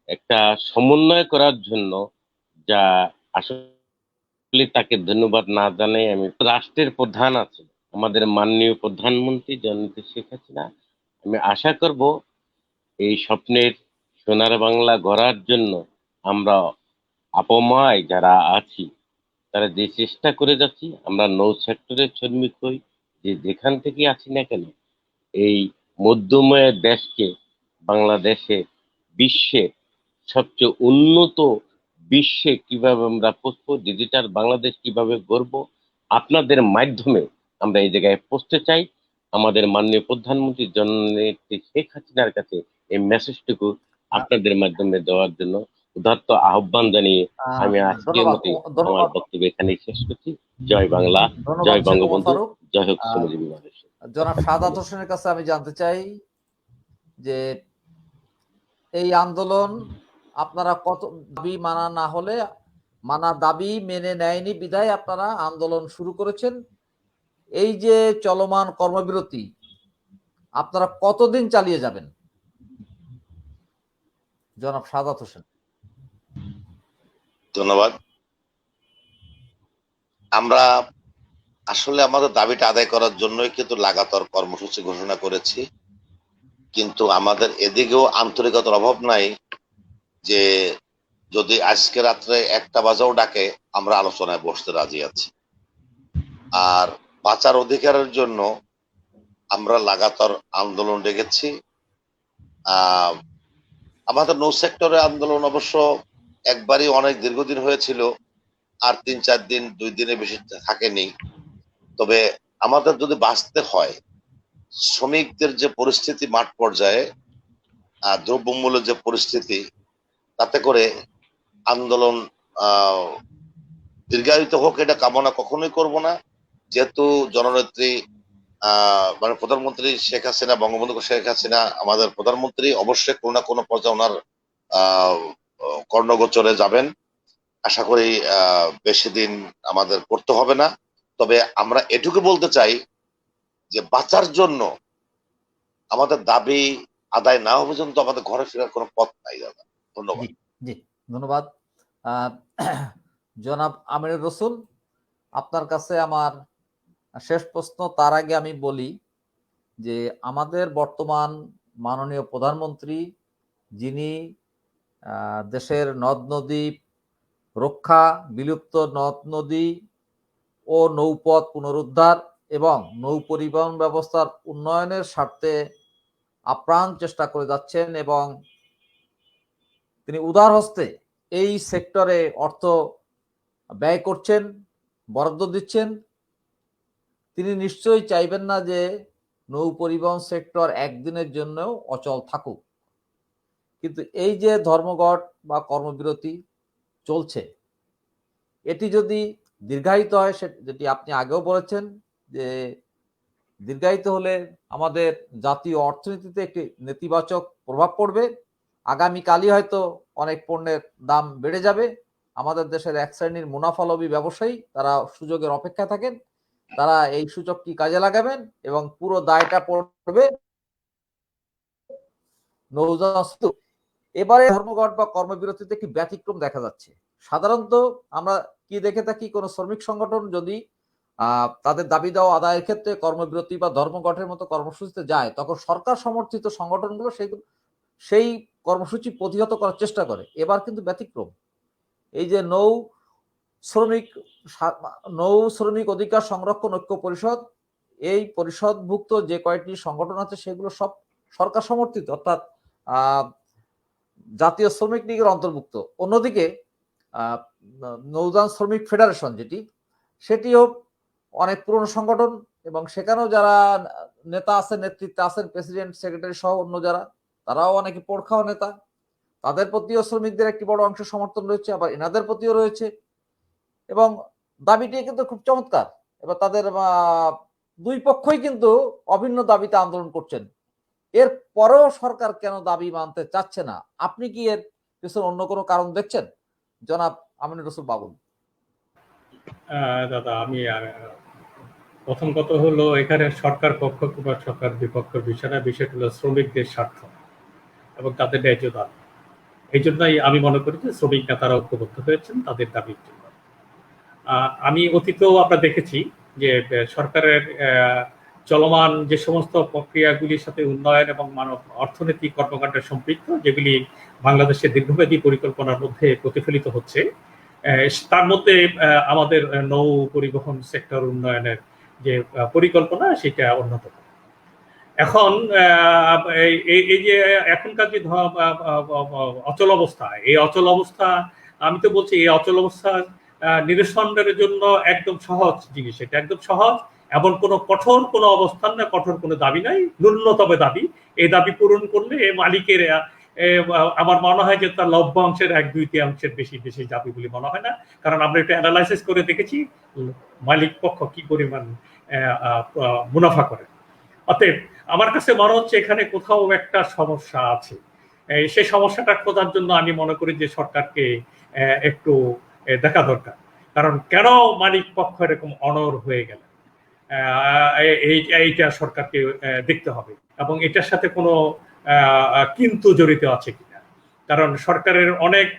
একটা সমন্বয় করার জন্য, যা আসলে তাকে ধন্যবাদ না জানাই আমি। রাষ্ট্রের প্রধান আছে আমাদের মাননীয় প্রধানমন্ত্রী জননেত্রী শেখ হাসিনা, আমি আশা করব এই স্বপ্নের সোনার বাংলা গড়ার জন্য আমরা আপমায় যারা আছি তারা যে চেষ্টা করে যাচ্ছি, আমরা নৌ সেক্টরের শ্রমিক হই, যে যেখান থেকে আছি না কেন, এই মধ্যময় দেশকে, বাংলাদেশে বিশ্বের সবচেয়ে উন্নত বিশ্বে কিভাবে আমরা পৌঁছবো, ডিজিটাল বাংলাদেশ কিভাবে গড়বো, আপনাদের মাধ্যমে আমরা এই জায়গায় পৌঁছতে চাই। আমাদের মাননীয় প্রধানমন্ত্রী জননেত্রী শেখ হাসিনার কাছে এই মেসেজটুকু আপনাদের মাধ্যমে দেওয়ার জন্য উদাত্ত আহ্বান জানিয়ে আমি আজকের মতো আমার বক্তব্য এখানেই শেষ করছি। জয় বাংলা, জয় বঙ্গবন্ধু, জয় হোক শ্রমজীবী মানুষ। জনাব সাদাত হোসেনের কাছে আমি জানতে চাই যে এই আন্দোলন আপনারা কত দাবি মানা না হলে, দাবি মেনে নেয়নি বিধায় আপনারা আন্দোলন শুরু করেছেন, এই যে চলমান কর্মবিরতি আপনারা কতদিন চালিয়ে যাবেন? জনাব সাদাত হোসেন। ধন্যবাদ। আমরা আসলে আমাদের দাবিটা আদায় করার জন্যই কিন্তু লাগাতার কর্মসূচি ঘোষণা করেছি, কিন্তু আমাদের এদিকেও আন্তরিকতার অভাব নাই যে যদি আজকে রাত্রে 1টা বাজেও ডাকে আমরা আলোচনায় বসতে রাজি আছি। আর বাঁচার অধিকারের জন্য আমরা লাগাতার আন্দোলন ডেকেছি। আহ আমাদের নৌ সেক্টরে আন্দোলন অবশ্য একবারই অনেক দীর্ঘদিন হয়েছিল, আর 3-4 দিন 2 দিনের বেশি থাকেনি। তবে আমাদের যদি বাঁচতে হয়, শ্রমিকদের যে পরিস্থিতি মাঠ পর্যায়ে, দ্রব্যমূল্যের যে পরিস্থিতি, তাতে করে আন্দোলন আহ দীর্ঘায়িত হোক এটা কামনা কখনোই করব না। যেহেতু জননেত্রী মানে প্রধানমন্ত্রী শেখ হাসিনা, বঙ্গবন্ধু শেখ হাসিনা আমাদের প্রধানমন্ত্রী, অবশ্যই কোনো না কোনো পর্যায়ে ওনার আহ কর্ণগোচরে যাবেন। আশা করি বেশি দিন আমাদের করতে হবে না। তবে আমরা এটুকু বলতে চাই যে বাঁচার জন্য আমাদের দাবি আদায় না হওয়া পর্যন্ত আমাদের ঘরে ফেরার কোনো পথ নাই দাদা। ধন্যবাদ। জি, ধন্যবাদ। জনাব আমিনুর রসুল, আপনার কাছে আমার শেষ প্রশ্ন। তার আগে আমি বলি যে আমাদের বর্তমান মাননীয় প্রধানমন্ত্রী, যিনি দেশের নদ নদী রক্ষা, বিলুপ্ত নদ নদী ও নৌপথ পুনরুদ্ধার এবং নৌ পরিবহন ব্যবস্থার উন্নয়নের স্বার্থে আপ্রাণ চেষ্টা করে যাচ্ছেন এবং তিনি উদার হস্তে এই সেক্টরে অর্থ ব্যয় করছেন, বরাদ্দ দিচ্ছেন। তিনি নিশ্চয়ই চাইবেন না যে নৌ পরিবহন সেক্টর একদিনের জন্যও অচল থাকুক। কিন্তু এই যে ধর্মঘট বা কর্মবিরতি চলছে, এটি যদি দীর্ঘায়িত হয়, যেটি আপনি আগেও বলেছেন যে দীর্ঘায়িত হলে আমাদের জাতীয় অর্থনীতিতে একটি নেতিবাচক প্রভাব পড়বে। আগামীকালই হয়তো অনেক পণ্যের দাম বেড়ে যাবে। আমাদের দেশের এক শ্রেণীর মুনাফালোভী ব্যবসায়ী, তারা সুযোগের অপেক্ষা থাকেন, তারা এই সুযোগটি কাজে লাগাবেন এবং পুরো দায়টা পড়বে নৌযান। এবারে ধর্মঘট বা কর্মবিরতিতে একটি ব্যতিক্রম দেখা যাচ্ছে। সাধারণত আমরা কি দেখে থাকি, কোন শ্রমিক সংগঠন যদি তাদের দাবি দেওয়া আদায়ের ক্ষেত্রে কর্মবিরতি বা ধর্মঘটের মতো কর্মসূচিতে যায়, তখন সরকার সমর্থিত সংগঠনগুলো সেই কর্মসূচি প্রতিহত করার চেষ্টা করে। এবার কিন্তু ব্যতিক্রম। এই যে নৌ শ্রমিক অধিকার সংরক্ষণ ঐক্য পরিষদ, এই পরিষদভুক্ত যে কয়েকটি সংগঠন আছে সেগুলো সব সরকার সমর্থিত, অর্থাৎ জাতীয় শ্রমিক লীগের অন্তর্ভুক্ত। অন্যদিকে নৌযান শ্রমিক ফেডারেশন সেটিও অনেক পুরনো সংগঠন এবং সেখানেও যারা নেতা আছেন, নেতৃত্বে আছেন, প্রেসিডেন্ট, সেক্রেটারি সহ অন্য যারা, তারাও অনেকে পোড়খাওয়া নেতা। তাদের প্রতিও শ্রমিকদের একটি বড় অংশ সমর্থন রয়েছে, আবার এনাদের প্রতিও রয়েছে। এবং দাবিটি কিন্তু খুব চমৎকার। এবার তাদের দুই পক্ষই কিন্তু অভিন্ন দাবিতে আন্দোলন করছেন। এর পরেও সরকার কেন দাবি মানতে চাচ্ছে না? আপনি কি এর পিছনে অন্য কোনো কারণ দেখছেন, জনাব আমিনুর রসুল বাবুল? দাদা, আমি প্রথম কথা হলো, এখানে সরকার পক্ষ কিংবা সরকার বিপক্ষের বিষয়টা হলো শ্রমিকদের স্বার্থ এবং তাদের ন্যায্য দাবি। এই জন্যই আমি মনে করি যে শ্রমিক নেতারা ঐক্যবদ্ধ হয়েছেন তাদের দাবির জন্য। আমি অতীতেও আমরা দেখেছি যে সরকারের চলমান যে সমস্ত প্রক্রিয়াগুলির সাথে উন্নয়ন এবং মানব অর্থনৈতিক কর্মকাণ্ডে সম্পৃক্ত, যেগুলি বাংলাদেশের দীর্ঘমেয়াদী পরিকল্পনার মধ্যে প্রতিফলিত হচ্ছে, তার মধ্যে আমাদের নৌ পরিবহন সেক্টর উন্নয়নের যে পরিকল্পনা, সেটা অন্যতম। এখন এই যে এখনকার যে অচল অবস্থা, এই অচল অবস্থা, আমি তো বলছি এই অচল অবস্থা নিরসনের জন্য একদম সহজ জিনিস, এটা একদম সহজ। এমন কোনো কঠোর কোনো অবস্থান না, কঠোর কোনো দাবি নাই, ন্যূনতম দাবি। এই দাবি পূরণ করলে মালিকের আমার মনে হয় যে তার লভ্যাংশের 1/2 বেশি দাবি বলে মনে হয় না। কারণ আমরা এটা অ্যানালাইসিস করে দেখেছি মালিক পক্ষ কি পরিমাণ মুনাফা করে। অতএব আমার কাছে মনে হচ্ছে এখানে কোথাও একটা সমস্যা আছে। সেই সমস্যাটা খোঁজার জন্য আমি মনে করি যে সরকারকে একটু দেখা দরকার। কারণ কেন মালিক পক্ষ এরকম অনড় হয়ে গেল, এইটা সরকারকে দেখতে হবে এবং এটার সাথে কোনো কিন্তু জড়িত আছে কিনা। কারণ সরকারের অনেক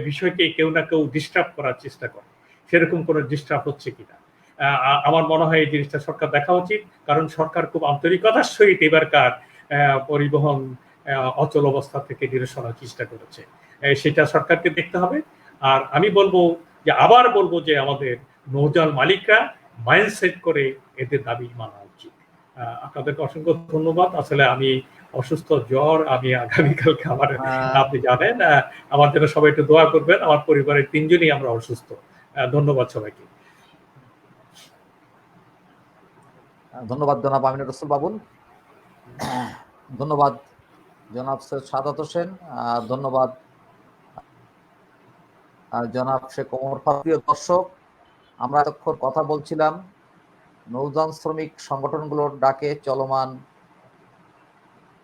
বিষয়কে কেউ না কেউ ডিস্টার্ব করার চেষ্টা করে। সেরকম কোনো ডিস্টার্ব হচ্ছে কিনা। আমার মনে হয় এই জিনিসটা সরকার দেখা উচিত, কারণ সরকার খুব আন্তরিকতার সহিত এবারকার পরিবহন অচল অবস্থা থেকে নিরসনের চেষ্টা করেছে। সেটা সরকারকে দেখতে হবে। আর আমি বলবো আবার বলবো যে আমাদের নৌযান মালিকরা মাইন্ডসেট করে এদের দাবি মানা উচিত। আপনাদেরকে অসংখ্য ধন্যবাদ। আসলে আমি অসুস্থ, জ্বর, আমি আগামীকালকে আমার, আপনি জানেন, আমার জন্য সবাই একটু দোয়া করবেন। আমার পরিবারের 3 জনই আমরা অসুস্থ। ধন্যবাদ সবাইকে। ধন্যবাদ জনাব আমিনুর রসুল বাবুল, ধন্যবাদ জনাব সৈয়দ সাদাত হোসেন, ধন্যবাদ জনাব শেখ ওমর ফারুক। প্রিয় দর্শক, আমরা এতক্ষণ কথা বলছিলাম নৌযান শ্রমিক সংগঠনগুলোর ডাকে চলমান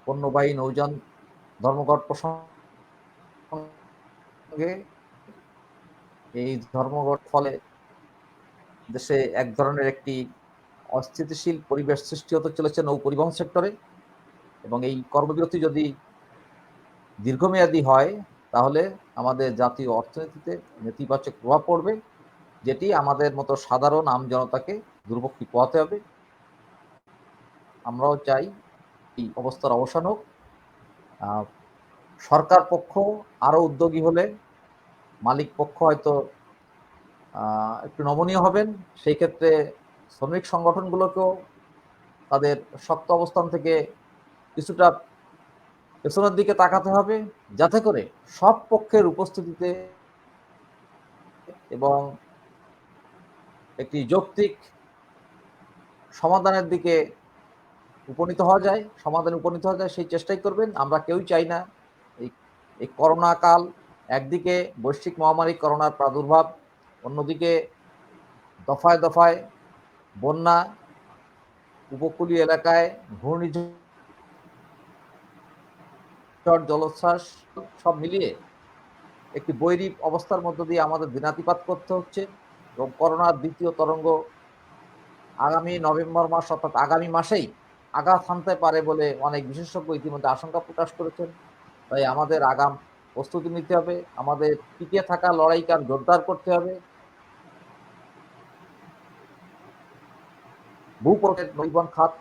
পণ্যবাহী নৌযান ধর্মঘট প্রসঙ্গে। এই ধর্মঘট ফলে দেশে এক ধরনের একটি অস্থিতিশীল পরিবেশ সৃষ্টি হতে চলেছে নৌ পরিবহন সেক্টরে, এবং এই কর্মবিরতি যদি দীর্ঘমেয়াদী হয় তাহলে আমাদের জাতীয় অর্থনীতিতে নেতিবাচক প্রভাব পড়বে, যেটি আমাদের মতো সাধারণ আমজনতাকে দুর্ভোগটি পোহাতে হবে। আমরাও চাই এই অবস্থার অবসান হোক। সরকার পক্ষ আরো উদ্যোগী হলে মালিক পক্ষ হয়তো একটু নমনীয় হবেন। সেই ক্ষেত্রে শ্রমিক সংগঠনগুলোকেও তাদের শক্ত অবস্থান থেকে কিছুটা পেছনের দিকে তাকাতে হবে, যাতে করে সব পক্ষের উপস্থিতিতে এবং একটি যৌক্তিক সমাধানের দিকে উপনীত হওয়া যায়, সেই চেষ্টাই করবেন। আমরা কেউই চাই না এই করোনা কাল, একদিকে বৈশ্বিক মহামারী করোনার প্রাদুর্ভাব, অন্যদিকে দফায় দফায় বন্যা, উপকূলীয় এলাকায় ঘূর্ণিঝড়, জলোচ্ছ্বাস, সব মিলিয়ে একটি বৈরী অবস্থার মধ্য দিয়ে আমাদের দিনাতিপাত করতে হচ্ছে। এবং করোনার দ্বিতীয় তরঙ্গ আগামী নভেম্বর মাস অর্থাৎ আগামী মাসেই আঘাত হানতে পারে বলে অনেক বিশেষজ্ঞ ইতিমধ্যে আশঙ্কা প্রকাশ করেছেন। তাই আমাদের আগাম প্রস্তুতি নিতে হবে, আমাদের টিকে থাকা লড়াইকে আর জোরদার করতে হবে। ভূপরিবহন নৌপরিবহন খাত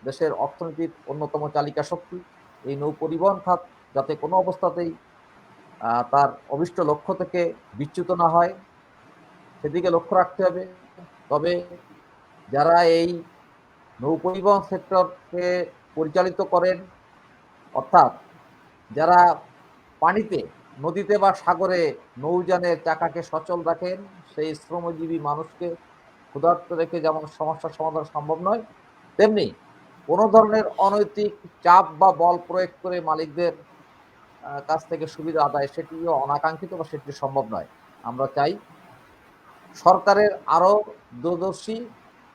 দেশের অর্থনীতির অন্যতম চালিকা শক্তি। এই নৌ পরিবহন খাত যাতে কোনো অবস্থাতেই তার অভিষ্ট লক্ষ্য থেকে বিচ্যুত না হয়, সেদিকে লক্ষ্য রাখতে হবে। তবে যারা এই নৌ পরিবহন সেক্টরকে পরিচালিত করেন, অর্থাৎ যারা পানিতে, নদীতে বা সাগরে নৌযানের চাকাকে সচল রাখেন, সেই শ্রমজীবী মানুষকে ক্ষুধার্ত রেখে যেমন সমস্যার সমাধান সম্ভব নয়, তেমনি কোনো ধরনের অনৈতিক চাপ বা বল প্রয়োগ করে মালিকদের কাছ থেকে সুবিধা আদায়, সেটিও অনাকাঙ্ক্ষিত বা সেটি সম্ভব নয়। আমরা চাই সরকারের আরো দূরদর্শী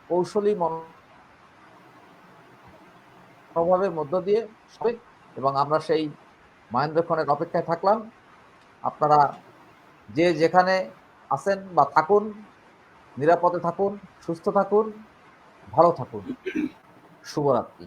কৌশলী মনোভাবের মধ্য দিয়ে, এবং আমরা সেই মহেন্দ্রক্ষণের অপেক্ষায় থাকলাম। আপনারা যে যেখানে আছেন বা থাকুন, নিরাপদে থাকুন, সুস্থ থাকুন, ভালো থাকুন। শুভরাত্রি।